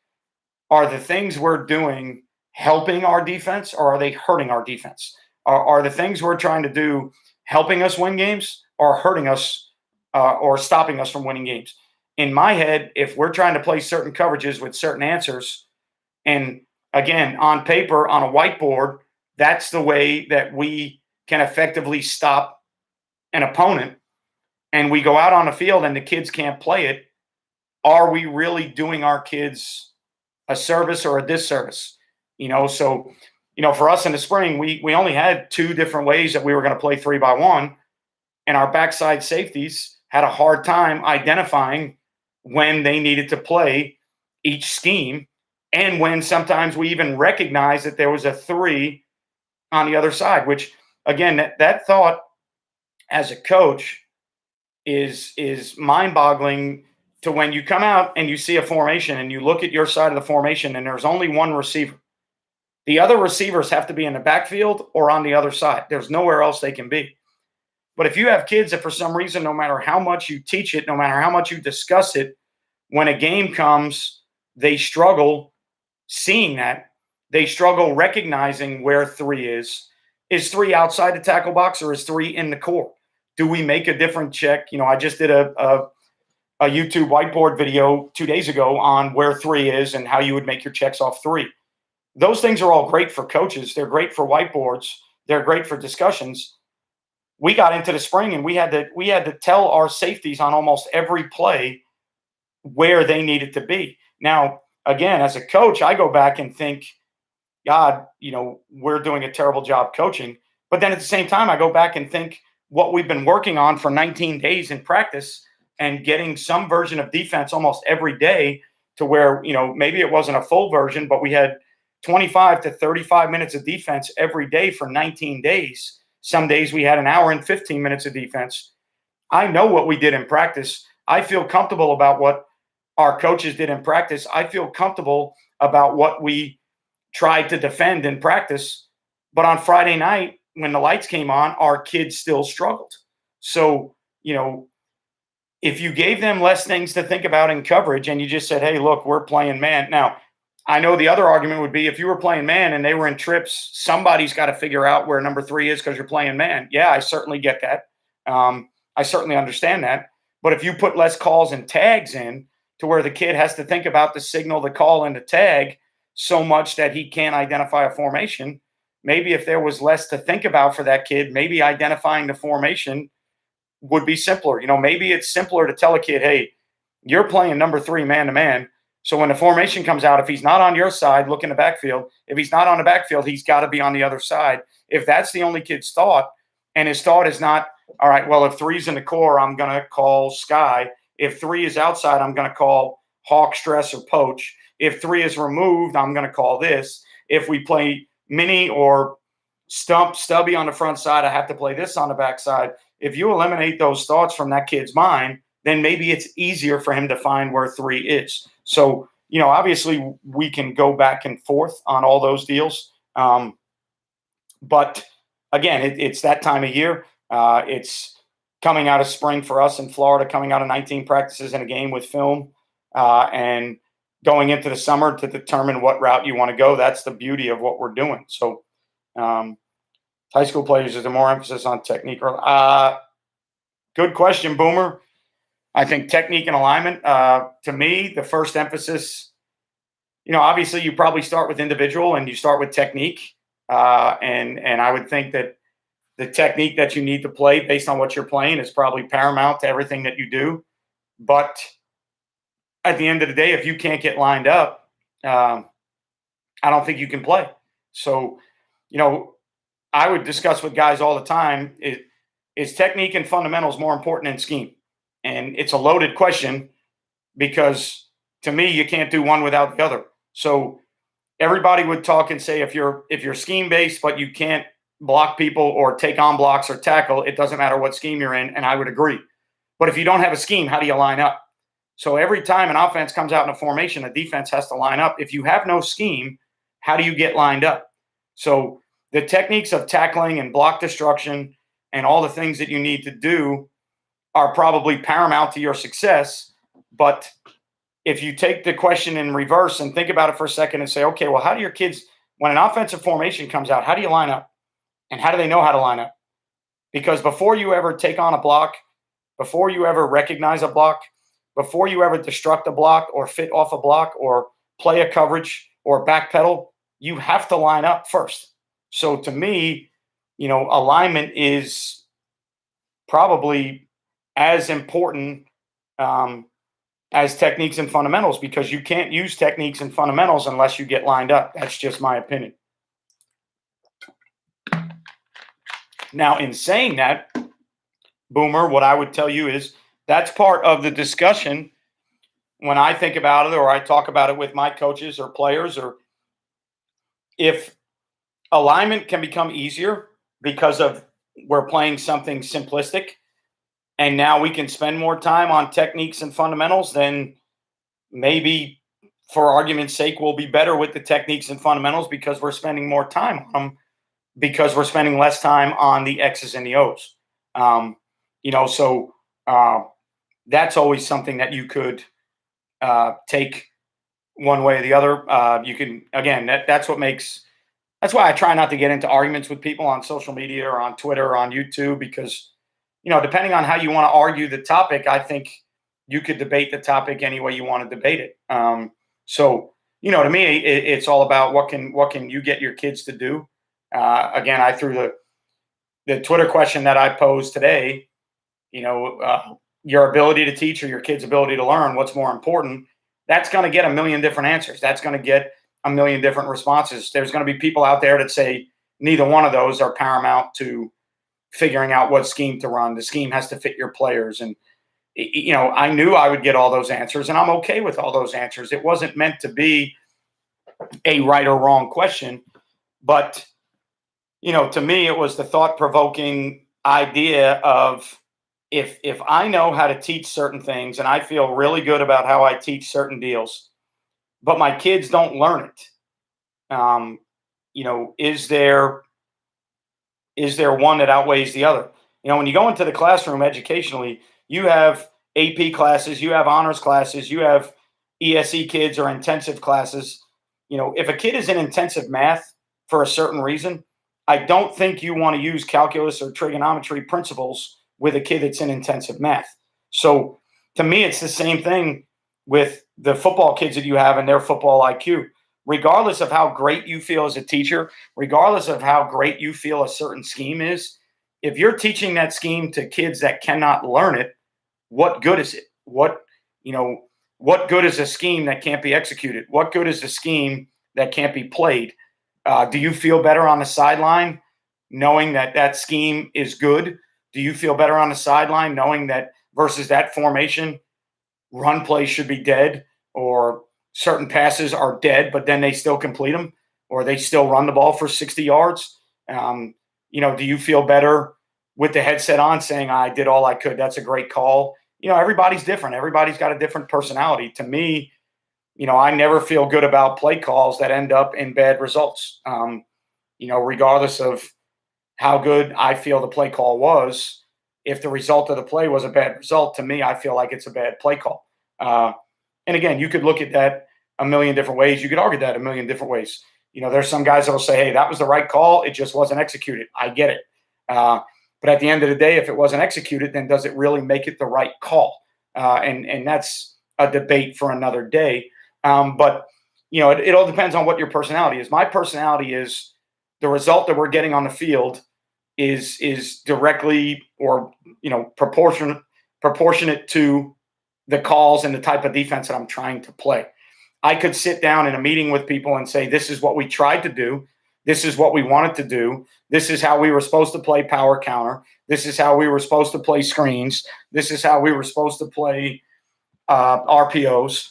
are the things we're doing helping our defense, or are they hurting our defense? Are the things we're trying to do helping us win games, or hurting us, or stopping us from winning games? In my head, if we're trying to play certain coverages with certain answers, and again, on paper, on a whiteboard, that's the way that we can effectively stop an opponent, and we go out on the field and the kids can't play it, are we really doing our kids a service or a disservice? So for us in the spring, we only had two different ways that we were going to play 3-by-1, and our backside safeties had a hard time identifying when they needed to play each scheme, and when sometimes we even recognized that there was a 3 on the other side, which again, that thought as a coach is mind-boggling, to when you come out and you see a formation and you look at your side of the formation and there's only one receiver. The other receivers have to be in the backfield or on the other side. There's nowhere else they can be. But if you have kids that for some reason, no matter how much you teach it, no matter how much you discuss it, when a game comes, they struggle seeing that. They struggle recognizing where 3 is. Is 3 outside the tackle box or is 3 in the core? Do we make a different check? I just did a YouTube whiteboard video 2 days ago on where 3 is and how you would make your checks off 3. Those things are all great for coaches. They're great for whiteboards. They're great for discussions. We got into the spring and we had to tell our safeties on almost every play where they needed to be. Now, again, as a coach, I go back and think, God, we're doing a terrible job coaching. But then at the same time, I go back and think what we've been working on for 19 days in practice and getting some version of defense almost every day, to where, maybe it wasn't a full version, but we had 25 to 35 minutes of defense every day for 19 days. Some days we had an hour and 15 minutes of defense. I know what we did in practice. I feel comfortable about what our coaches did in practice. I feel comfortable about what we tried to defend in practice. But on Friday night, when the lights came on, our kids still struggled. So, if you gave them less things to think about in coverage and you just said, hey, look, we're playing man. Now, I know the other argument would be, if you were playing man and they were in trips, somebody's got to figure out where number 3 is because you're playing man. Yeah, I certainly get that. I certainly understand that. But if you put less calls and tags in, to where the kid has to think about the signal, the call, and the tag so much that he can't identify a formation, maybe if there was less to think about for that kid, maybe identifying the formation would be simpler. Maybe it's simpler to tell a kid, hey, you're playing number 3 man-to-man. So when the formation comes out, if he's not on your side, look in the backfield. If he's not on the backfield, he's got to be on the other side. If that's the only kid's thought, and his thought is not, all right, well, if 3's in the core, I'm going to call Sky. If 3 is outside, I'm going to call Hawk, Stress, or Poach. If 3 is removed, I'm going to call this. If we play mini or stubby on the front side, I have to play this on the back side. If you eliminate those thoughts from that kid's mind, then maybe it's easier for him to find where 3 is. So, obviously we can go back and forth on all those deals. But again, it's that time of year. It's coming out of spring for us in Florida, coming out of 19 practices in a game with film, and going into the summer to determine what route you want to go. That's the beauty of what we're doing. So, high school players, is there more emphasis on technique? Good question, Boomer. I think technique and alignment, to me, the first emphasis, obviously you probably start with individual and you start with technique. And I would think that the technique that you need to play based on what you're playing is probably paramount to everything that you do. But at the end of the day, if you can't get lined up, I don't think you can play. So, I would discuss with guys all the time, is technique and fundamentals more important than scheme? And it's a loaded question, because to me, you can't do one without the other. So everybody would talk and say, if you're scheme based, but you can't block people or take on blocks or tackle, it doesn't matter what scheme you're in. And I would agree. But if you don't have a scheme, how do you line up? So every time an offense comes out in a formation, a defense has to line up. If you have no scheme, how do you get lined up? So the techniques of tackling and block destruction and all the things that you need to do are probably paramount to your success. But if you take the question in reverse and think about it for a second and say, okay, well, how do your kids, when an offensive formation comes out, how do you line up? And how do they know how to line up? Because before you ever take on a block, before you ever recognize a block, before you ever destruct a block or fit off a block or play a coverage or backpedal, you have to line up first. So to me, alignment is probably as important as techniques and fundamentals, because you can't use techniques and fundamentals unless you get lined up. That's just my opinion. Now, in saying that, Boomer, what I would tell you is that's part of the discussion when I think about it or I talk about it with my coaches or players, or if alignment can become easier because of we're playing something simplistic and now we can spend more time on techniques and fundamentals, then maybe for argument's sake, we'll be better with the techniques and fundamentals because we're spending more time on them because we're spending less time on the X's and the O's. So that's always something that you could take one way or the other. You can, again, that's what makes, that's why I try not to get into arguments with people on social media or on Twitter or on YouTube, because, depending on how you want to argue the topic, I think you could debate the topic any way you want to debate it. To me, it's all about what can you get your kids to do. Again, I threw the Twitter question that I posed today. Your ability to teach or your kid's ability to learn, what's more important? That's going to get a million different answers. That's going to get a million different responses. There's going to be people out there that say neither one of those are paramount to figuring out what scheme to run. The scheme has to fit your players. And, I knew I would get all those answers, and I'm okay with all those answers. It wasn't meant to be a right or wrong question, but, to me, it was the thought-provoking idea of, if I know how to teach certain things and I feel really good about how I teach certain deals, but my kids don't learn it, is there one that outweighs the other? When you go into the classroom educationally, you have AP classes, you have honors classes, you have ESE kids or intensive classes. If a kid is in intensive math for a certain reason, I don't think you want to use calculus or trigonometry principles with a kid that's in intensive math. So to me, it's the same thing with the football kids that you have and their football IQ. Regardless of how great you feel as a teacher, regardless of how great you feel a certain scheme is, if you're teaching that scheme to kids that cannot learn it, what good is it? What good is a scheme that can't be executed? What good is a scheme that can't be played? Do you feel better on the sideline knowing that scheme is good? Do you feel better on the sideline knowing that versus that formation, run plays should be dead, or certain passes are dead, but then they still complete them, or they still run the ball for 60 yards? Do you feel better with the headset on saying, I did all I could? That's a great call. Everybody's different. Everybody's got a different personality. To me, I never feel good about play calls that end up in bad results. Regardless of how good I feel the play call was, if the result of the play was a bad result, to me, I feel like it's a bad play call. And again, you could look at that a million different ways. You could argue that a million different ways. There's some guys that will say, hey, that was the right call. It just wasn't executed. I get it. But at the end of the day, if it wasn't executed, then does it really make it the right call? And that's a debate for another day. But it all depends on what your personality is. My personality is the result that we're getting on the field is directly or proportionate to the calls and the type of defense that I'm trying to play. I could sit down in a meeting with people and say, this is what we tried to do. This is what we wanted to do. This is how we were supposed to play power counter. This is how we were supposed to play screens. This is how we were supposed to play RPOs.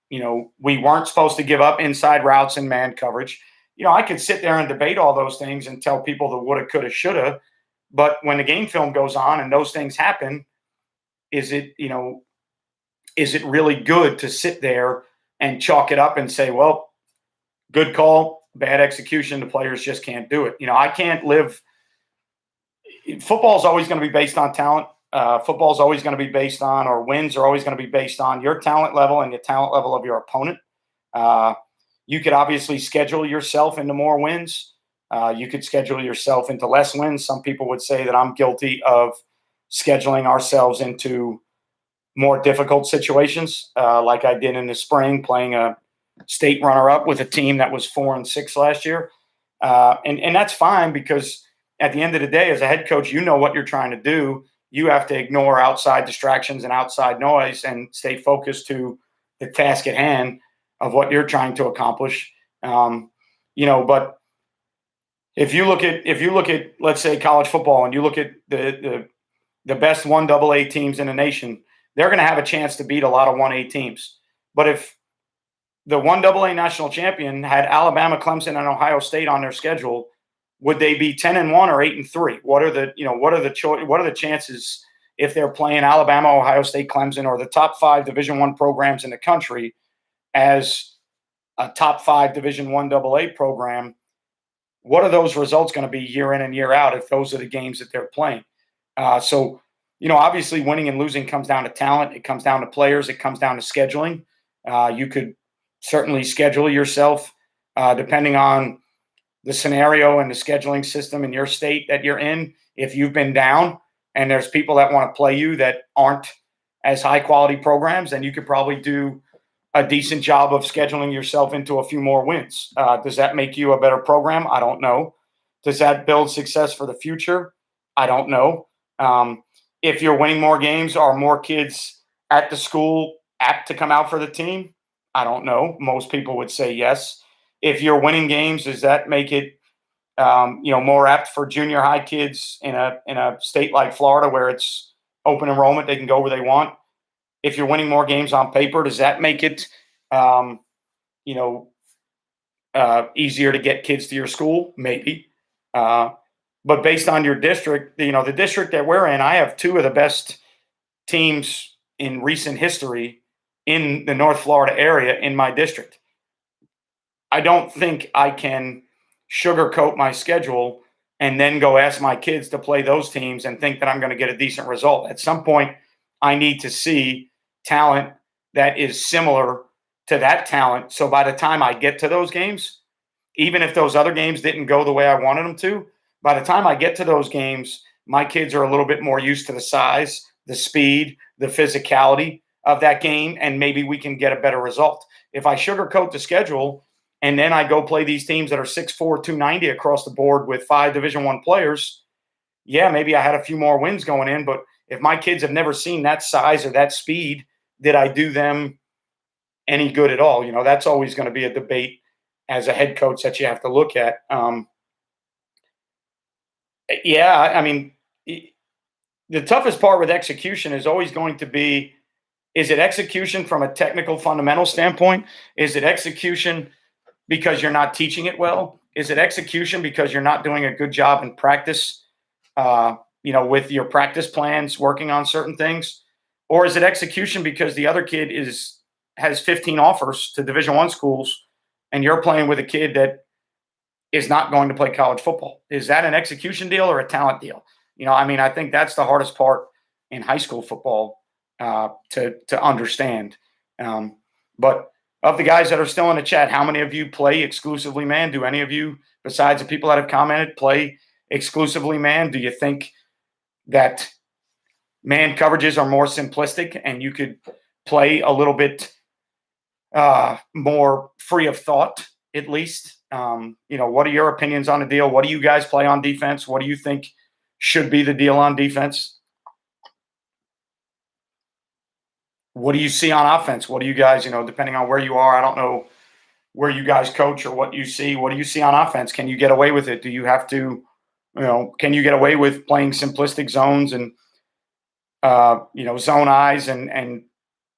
We weren't supposed to give up inside routes and man coverage. I could sit there and debate all those things and tell people the woulda, coulda, shoulda. But when the game film goes on and those things happen, is it really good to sit there and chalk it up and say, well, good call, bad execution, the players just can't do it? I can't live. Football is always going to be based on talent. Football is always going to be based on, or wins are always going to be based on your talent level and the talent level of your opponent. You could obviously schedule yourself into more wins. You could schedule yourself into less wins. Some people would say that I'm guilty of scheduling ourselves into more difficult situations, like I did in the spring, playing a state runner-up with a team that was 4-6 last year. And that's fine, because at the end of the day, as a head coach, you know what you're trying to do. You have to ignore outside distractions and outside noise and stay focused to the task at hand of what you're trying to accomplish. But if you look at let's say college football and you look at the best one double A teams in the nation, they're going to have a chance to beat a lot of one A teams. But if the one double A national champion had Alabama, Clemson, and Ohio State on their schedule, would they be 10-1 or 8-3? What are the chances if they're playing Alabama, Ohio State, Clemson, or the top five Division I programs in the country as a top five Division I double A program? What are those results going to be year in and year out if those are the games that they're playing? So, obviously winning and losing comes down to talent. It comes down to players. It comes down to scheduling. You could certainly schedule yourself depending on the scenario and the scheduling system in your state that you're in. If you've been down and there's people that want to play you that aren't as high quality programs, then you could probably do a decent job of scheduling yourself into a few more wins. Does that make you a better program? I don't know. Does that build success for the future? I don't know. If you're winning more games, are more kids at the school apt to come out for the team? I don't know. Most people would say yes. If you're winning games, does that make it more apt for junior high kids in a state like Florida where it's open enrollment, they can go where they want? If you're winning more games on paper, does that make it easier to get kids to your school? Maybe. But based on your district, the district that we're in, I have two of the best teams in recent history in the North Florida area in my district. I don't think I can sugarcoat my schedule and then go ask my kids to play those teams and think that I'm going to get a decent result. At some point, I need to see talent that is similar to that talent. So by the time I get to those games, even if those other games didn't go the way I wanted them to, by the time I get to those games, my kids are a little bit more used to the size, the speed, the physicality of that game, and maybe we can get a better result. If I sugarcoat the schedule and then I go play these teams that are 6'4", 290 across the board with 5 Division I players, yeah, maybe I had a few more wins going in, but if my kids have never seen that size or that speed, did I do them any good at all? That's always going to be a debate as a head coach that you have to look at. I mean, the toughest part with execution is always going to be, is it execution from a technical fundamental standpoint? Is it execution because you're not teaching it well? Is it execution because you're not doing a good job in practice, with your practice plans, working on certain things? Or is it execution because the other kid has 15 offers to Division I schools and you're playing with a kid that is not going to play college football? Is that an execution deal or a talent deal? I think that's the hardest part in high school football to understand. But of the guys that are still in the chat, how many of you play exclusively man? Do any of you, besides the people that have commented, play exclusively man? Do you think that man coverages are more simplistic and you could play a little bit more free of thought, at least? What are your opinions on the deal? What do you guys play on defense? What do you think should be the deal on defense? What do you see on offense? What do you guys, depending on where you are, I don't know where you guys coach or what you see. What do you see on offense? Can you get away with it? Do you have to, can you get away with playing simplistic zones and, zone eyes and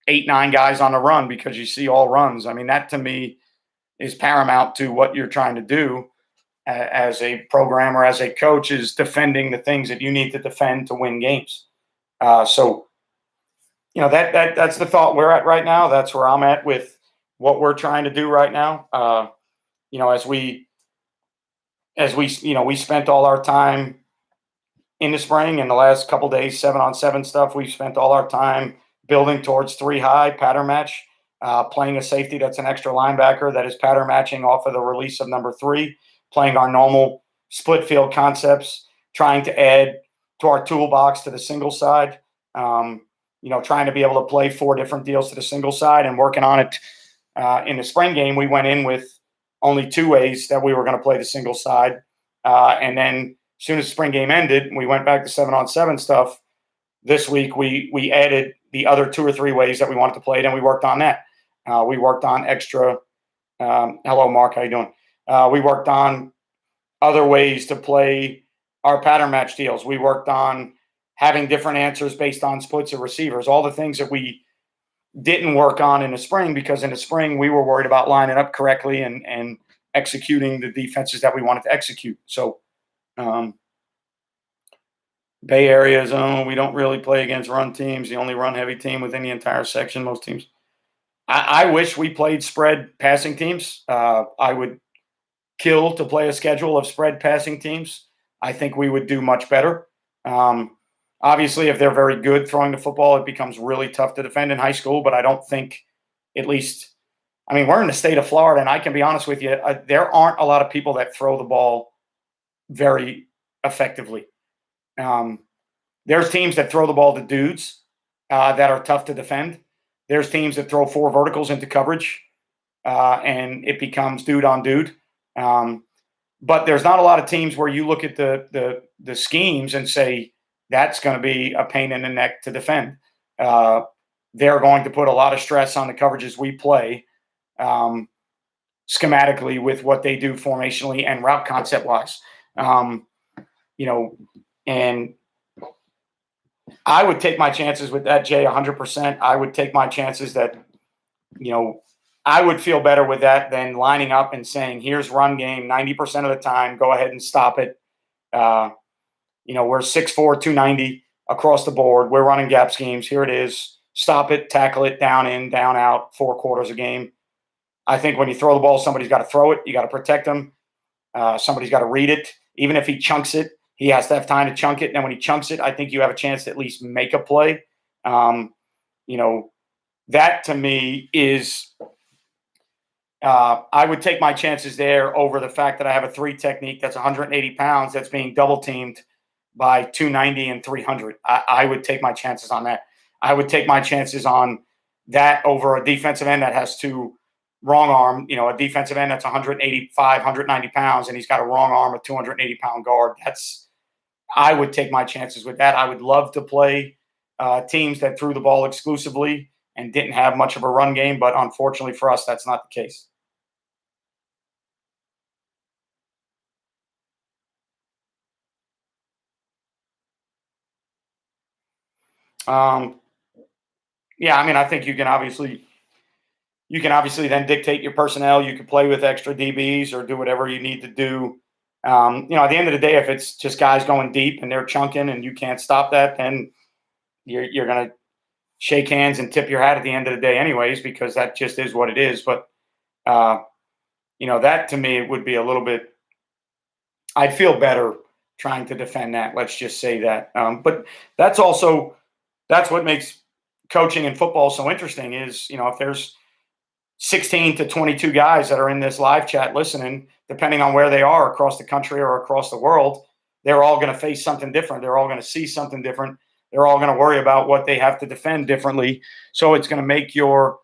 8-9 guys on the run because you see all runs? I mean, that to me is paramount to what you're trying to do as a programmer, as a coach, is defending the things that you need to defend to win games. That's the thought we're at right now. That's where I'm at with what we're trying to do right now. As we spent all our time in the spring and the last couple of days, 7-on-7 stuff, we've spent all our time building towards 3 high pattern match, playing a safety that's an extra linebacker that is pattern matching off of the release of number 3, playing our normal split field concepts, trying to add to our toolbox to the single side, trying to be able to play 4 different deals to the single side and working on it. In the spring game, we went in with only 2 ways that we were going to play the single side. And then as soon as the spring game ended, we went back to 7-on-7 stuff. This week, we added the other 2 or 3 ways that we wanted to play it, and we worked on that. We worked on extra. Hello, Mark. How you doing? We worked on other ways to play our pattern match deals. We worked on having different answers based on splits of receivers, all the things that we didn't work on in the spring, because in the spring we were worried about lining up correctly and executing the defenses that we wanted to execute. So um, Bay Area zone, we don't really play against run teams. The only run heavy team within the entire section, most teams. I wish we played spread passing teams. I would kill to play a schedule of spread passing teams. I think we would do much better. Um, Obviously, if they're very good throwing the football, it becomes really tough to defend in high school. But I don't think, at least, I mean, we're in the state of Florida, and I can be honest with you, there aren't a lot of people that throw the ball very effectively. Um, there's teams that throw the ball to dudes that are tough to defend. There's teams that throw 4 verticals into coverage, and it becomes dude on dude. But there's not a lot of teams where you look at the schemes and say that's going to be a pain in the neck to defend. They're going to put a lot of stress on the coverages we play, schematically, with what they do formationally and route concept wise. And I would take my chances with that, Jay, 100%. I would take my chances that, I would feel better with that than lining up and saying, here's run game 90% of the time. Go ahead and stop it. We're 6'4", 290 across the board. We're running gap schemes. Here it is. Stop it, tackle it, down in, down out, 4 quarters a game. I think when you throw the ball, somebody's got to throw it. You got to protect them. Somebody's got to read it. Even if he chunks it, he has to have time to chunk it. And then when he chunks it, I think you have a chance to at least make a play. That to me is I would take my chances there over the fact that I have a 3 technique that's 180 pounds that's being double teamed by 290 and 300. I would take my chances on that. I would take my chances on that over a defensive end that has 2 wrong arm, a defensive end that's 185, 190 pounds, and he's got a wrong arm, a 280-pound guard. I would take my chances with that. I would love to play teams that threw the ball exclusively and didn't have much of a run game, but unfortunately for us, that's not the case. Yeah, I mean, I think you can obviously then dictate your personnel. You can play with extra DBs or do whatever you need to do. At the end of the day, if it's just guys going deep and they're chunking and you can't stop that, then you're going to shake hands and tip your hat at the end of the day anyways, because that just is what it is. But, that to me would be a little bit – I'd feel better trying to defend that. Let's just say that. But that's what makes coaching in football so interesting is, if there's 16 to 22 guys that are in this live chat listening, depending on where they are across the country or across the world, they're all going to face something different. They're all going to see something different. They're all going to worry about what they have to defend differently. So it's going to make your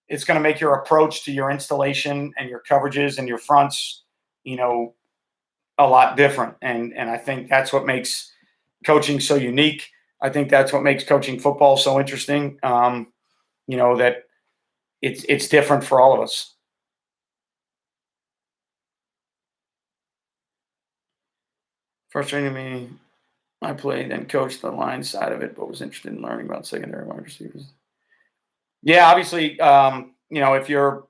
approach to your installation and your coverages and your fronts, a lot different. And I think that's what makes coaching so unique. I think that's what makes coaching football so interesting. That it's different for all of us. Frustrating me. I played and coached the line side of it, but was interested in learning about secondary wide receivers. Yeah, obviously, if you're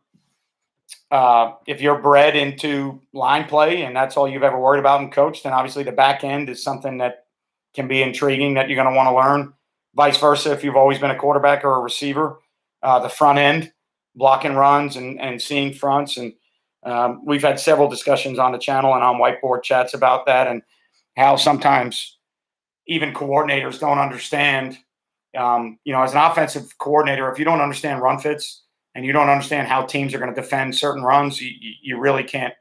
bred into line play and that's all you've ever worried about and coached, then obviously the back end is something that can be intriguing that you're going to want to learn. Vice versa, if you've always been a quarterback or a receiver, the front end, blocking runs and seeing fronts. And we've had several discussions on the channel and on whiteboard chats about that and how sometimes even coordinators don't understand. As an offensive coordinator, if you don't understand run fits and you don't understand how teams are going to defend certain runs, you really can't.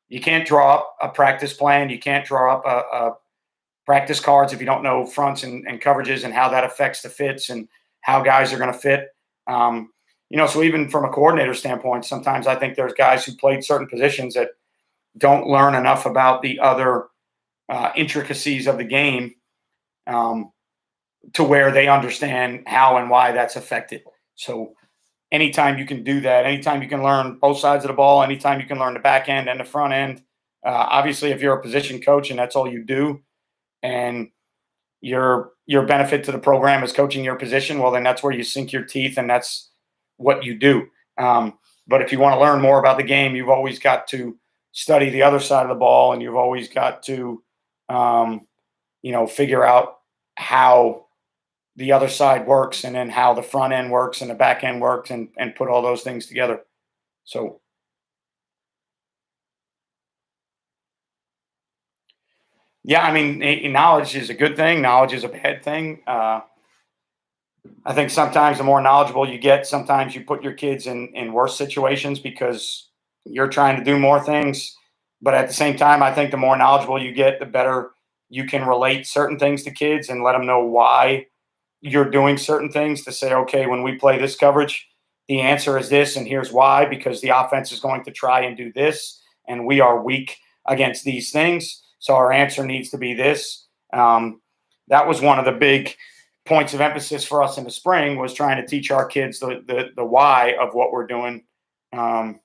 You can't draw up a practice plan. You can't draw up a practice cards if you don't know fronts and coverages and how that affects the fits and how guys are going to fit. So even from a coordinator standpoint, sometimes I think there's guys who played certain positions that don't learn enough about the other intricacies of the game to where they understand how and why that's affected. So anytime you can do that, anytime you can learn both sides of the ball, anytime you can learn the back end and the front end, Obviously, if you're a position coach and that's all you do, and your benefit to the program is coaching your position, well, then that's where you sink your teeth, and that's what you do. But if you want to learn more about the game, you've always got to study the other side of the ball, and you've always got to, um, figure out how the other side works, and then how the front end works and the back end works, and put all those things together. So, yeah, I mean, knowledge is a good thing. Knowledge is a bad thing. I think sometimes the more knowledgeable you get, sometimes you put your kids in worse situations because you're trying to do more things. But at the same time, I think the more knowledgeable you get, the better you can relate certain things to kids and let them know why you're doing certain things, to say, okay, when we play this coverage, the answer is this, and here's why, because the offense is going to try and do this, and we are weak against these things. So our answer needs to be this. That was one of the big points of emphasis for us in the spring, was trying to teach our kids the why of what we're doing. Um,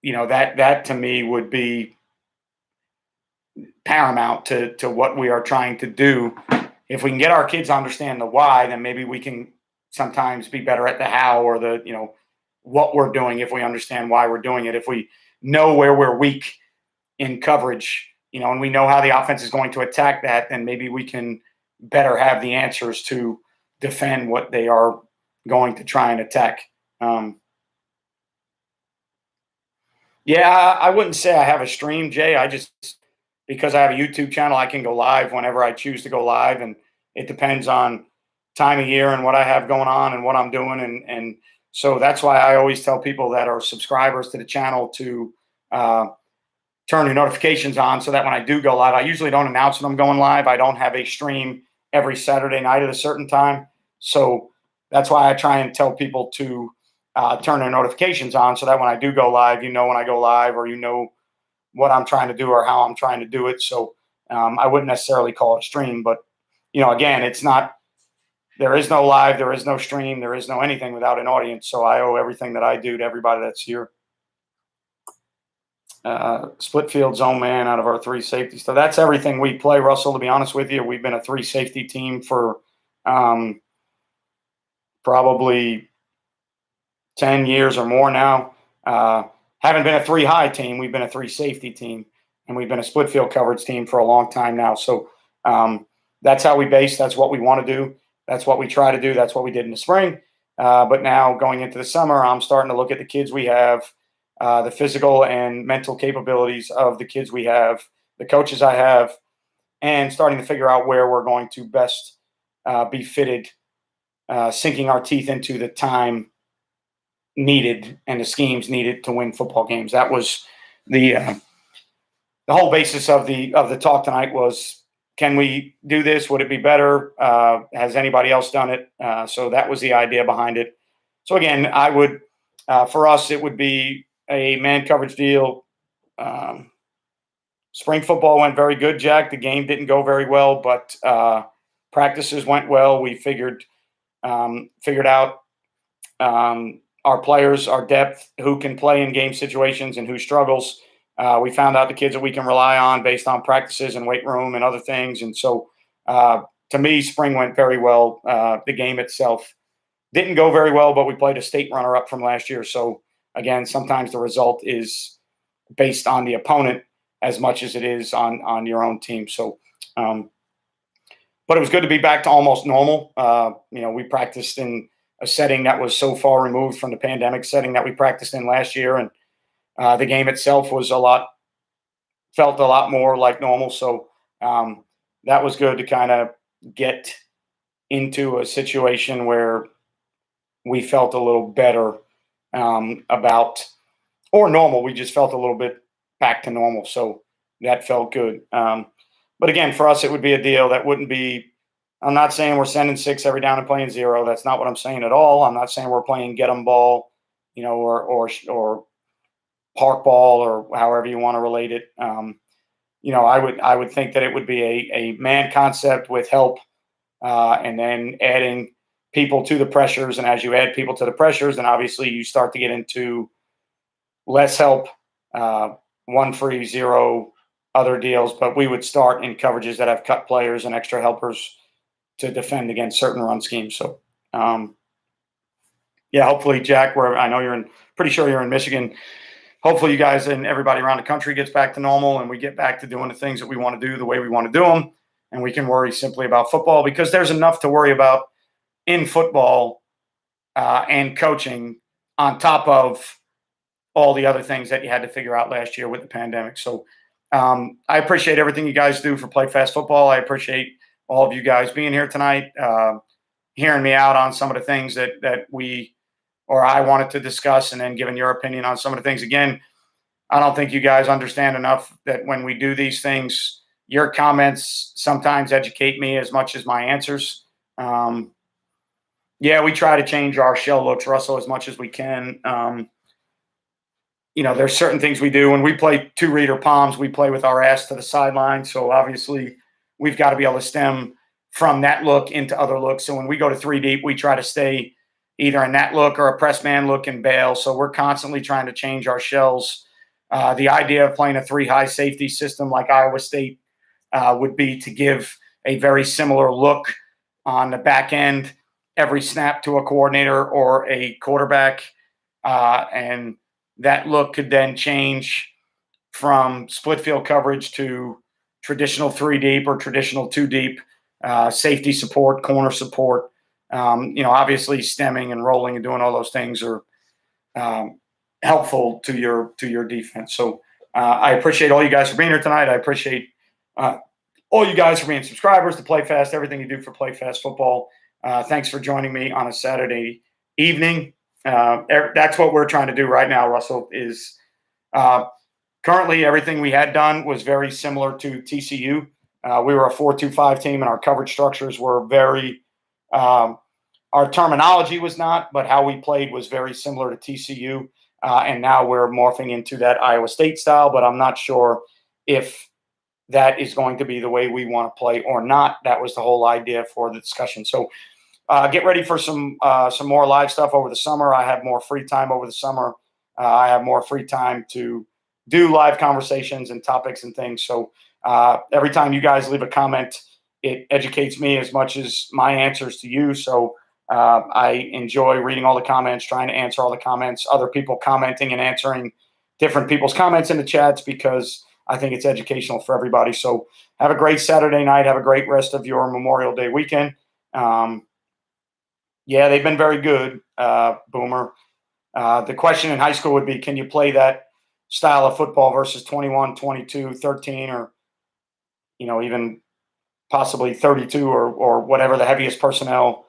that to me would be paramount to what we are trying to do. If we can get our kids to understand the why, then maybe we can sometimes be better at the how, or the what we're doing, if we understand why we're doing it. If we know where we're weak in coverage, and we know how the offense is going to attack that, then maybe we can better have the answers to defend what they are going to try and attack. Um, yeah, I wouldn't say I have a stream, Jay. I just, because I have a YouTube channel, I can go live whenever I choose to go live, and it depends on time of year and what I have going on and what I'm doing, and so that's why I always tell people that are subscribers to the channel to uh, turn your notifications on, so that when I do go live, I usually don't announce when I'm going live. I don't have a stream every Saturday night at a certain time. So that's why I try and tell people to turn their notifications on, so that when I do go live, when I go live, or what I'm trying to do or how I'm trying to do it. So I wouldn't necessarily call it a stream, but again, it's not. There is no live, there is no stream, there is no anything without an audience. So I owe everything that I do to everybody that's here. Split field zone man out of our three safeties. So that's everything we play, Russell. To be honest with you, we've been a three safety team for probably 10 years or more now. Haven't been a three high team. We've been a three safety team, and we've been a split field coverage team for a long time now. So that's how we base. That's what we want to do. That's what we try to do. That's what we did in the spring. But now going into the summer, I'm starting to look at the kids we have, the physical and mental capabilities of the kids we have, the coaches I have, and starting to figure out where we're going to best be fitted, sinking our teeth into the time needed and the schemes needed to win football games. That was the whole basis of the talk tonight. Was, can we do this? Would it be better? Has anybody else done it? So that was the idea behind it. So again, I would, for us, it would be a man coverage deal. Spring football went very good, Jack. The game didn't go very well, but practices went well. We figured out our players, our depth, who can play in game situations and who struggles. We found out the kids that we can rely on based on practices and weight room and other things. And so, to me, spring went very well. The game itself didn't go very well, but we played a state runner-up from last year. So, again, sometimes the result is based on the opponent as much as it is on your own team. So, but it was good to be back to almost normal. We practiced in a setting that was so far removed from the pandemic setting that we practiced in last year, and the game itself was felt a lot more like normal. So that was good to kind of get into a situation where we felt a little better about, or normal. We just felt a little bit back to normal. So that felt good. But again, for us, it would be a deal that wouldn't be. I'm not saying we're sending 6 every down and playing 0. That's not what I'm saying at all. I'm not saying we're playing get 'em ball, or park ball, or however you want to relate it. I would think that it would be a man concept with help, and then adding people to the pressures. And as you add people to the pressures, then obviously you start to get into less help, one free, zero other deals, but we would start in coverages that have cut players and extra helpers to defend against certain run schemes. So, yeah, hopefully, Jack, where I know pretty sure you're in Michigan. Hopefully, you guys and everybody around the country gets back to normal, and we get back to doing the things that we want to do the way we want to do them, and we can worry simply about football, because there's enough to worry about in football and coaching on top of all the other things that you had to figure out last year with the pandemic. So I appreciate everything you guys do for Play Fast Football. I appreciate all of you guys being here tonight, hearing me out on some of the things that I wanted to discuss, and then giving your opinion on some of the things. Again, I don't think you guys understand enough that when we do these things, your comments sometimes educate me as much as my answers. Yeah, we try to change our shell looks, Russell, as much as we can. There's certain things we do. When we play two reader palms, we play with our ass to the sideline. So obviously we've got to be able to stem from that look into other looks. So when we go to three deep, we try to stay either in that look or a press man look and bail. So we're constantly trying to change our shells. The idea of playing a three high safety system like Iowa State would be to give a very similar look on the back end every snap to a coordinator or a quarterback. And that look could then change from split field coverage to traditional three deep or traditional two deep, safety support, corner support. Obviously stemming and rolling and doing all those things are helpful to your defense. So I appreciate all you guys for being here tonight. I appreciate all you guys for being subscribers to Play Fast, everything you do for Play Fast Football. Thanks for joining me on a Saturday evening. That's what we're trying to do right now, Russell, is currently everything we had done was very similar to TCU. We were a 4-2-5 team, and our coverage structures were very our terminology was not, but how we played was very similar to TCU. And now we're morphing into that Iowa State style, but I'm not sure if that is going to be the way we want to play or not. That was the whole idea for the discussion. So get ready for some more live stuff over the summer. I have more free time over the summer. I have more free time to do live conversations and topics and things. So every time you guys leave a comment, it educates me as much as my answers to you. So I enjoy reading all the comments, trying to answer all the comments, other people commenting and answering different people's comments in the chats, because I think it's educational for everybody. So have a great Saturday night. Have a great rest of your Memorial Day weekend. Yeah, they've been very good, Boomer. The question in high school would be, can you play that style of football versus 21, 22, 13, or, even possibly 32 or whatever the heaviest personnel?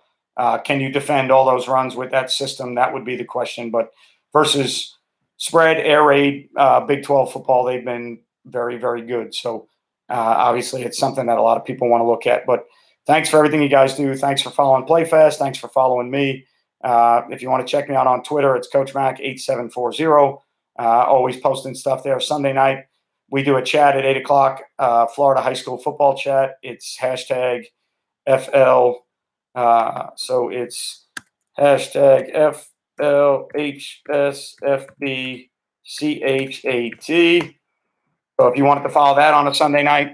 Can you defend all those runs with that system? That would be the question. But versus spread, air raid, Big 12 football, they've been very, very good. So obviously it's something that a lot of people want to look at. But thanks for everything you guys do. Thanks for following PlayFast. Thanks for following me. If you want to check me out on Twitter, it's Coach Mac 8740. Always posting stuff there. Sunday night, we do a chat at 8 o'clock, Florida high school football chat. It's hashtag FL. So it's hashtag FLHSFBCHAT. So if you wanted to follow that on a Sunday night,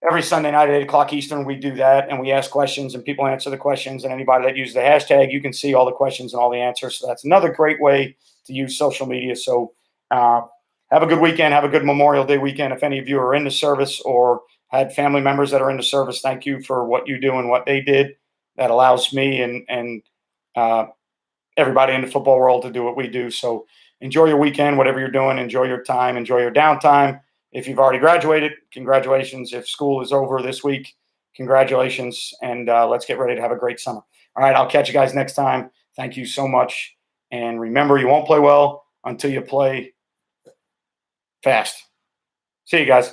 every Sunday night at 8 o'clock Eastern, we do that, and we ask questions, and people answer the questions. And anybody that uses the hashtag, you can see all the questions and all the answers. So that's another great way to use social media. So have a good weekend. Have a good Memorial Day weekend. If any of you are in the service or had family members that are in the service, thank you for what you do and what they did. That allows me and everybody in the football world to do what we do. So enjoy your weekend, whatever you're doing. Enjoy your time. Enjoy your downtime. If you've already graduated, congratulations. If school is over this week, congratulations. And let's get ready to have a great summer. All right, I'll catch you guys next time. Thank you so much. And remember, you won't play well until you play fast. See you guys.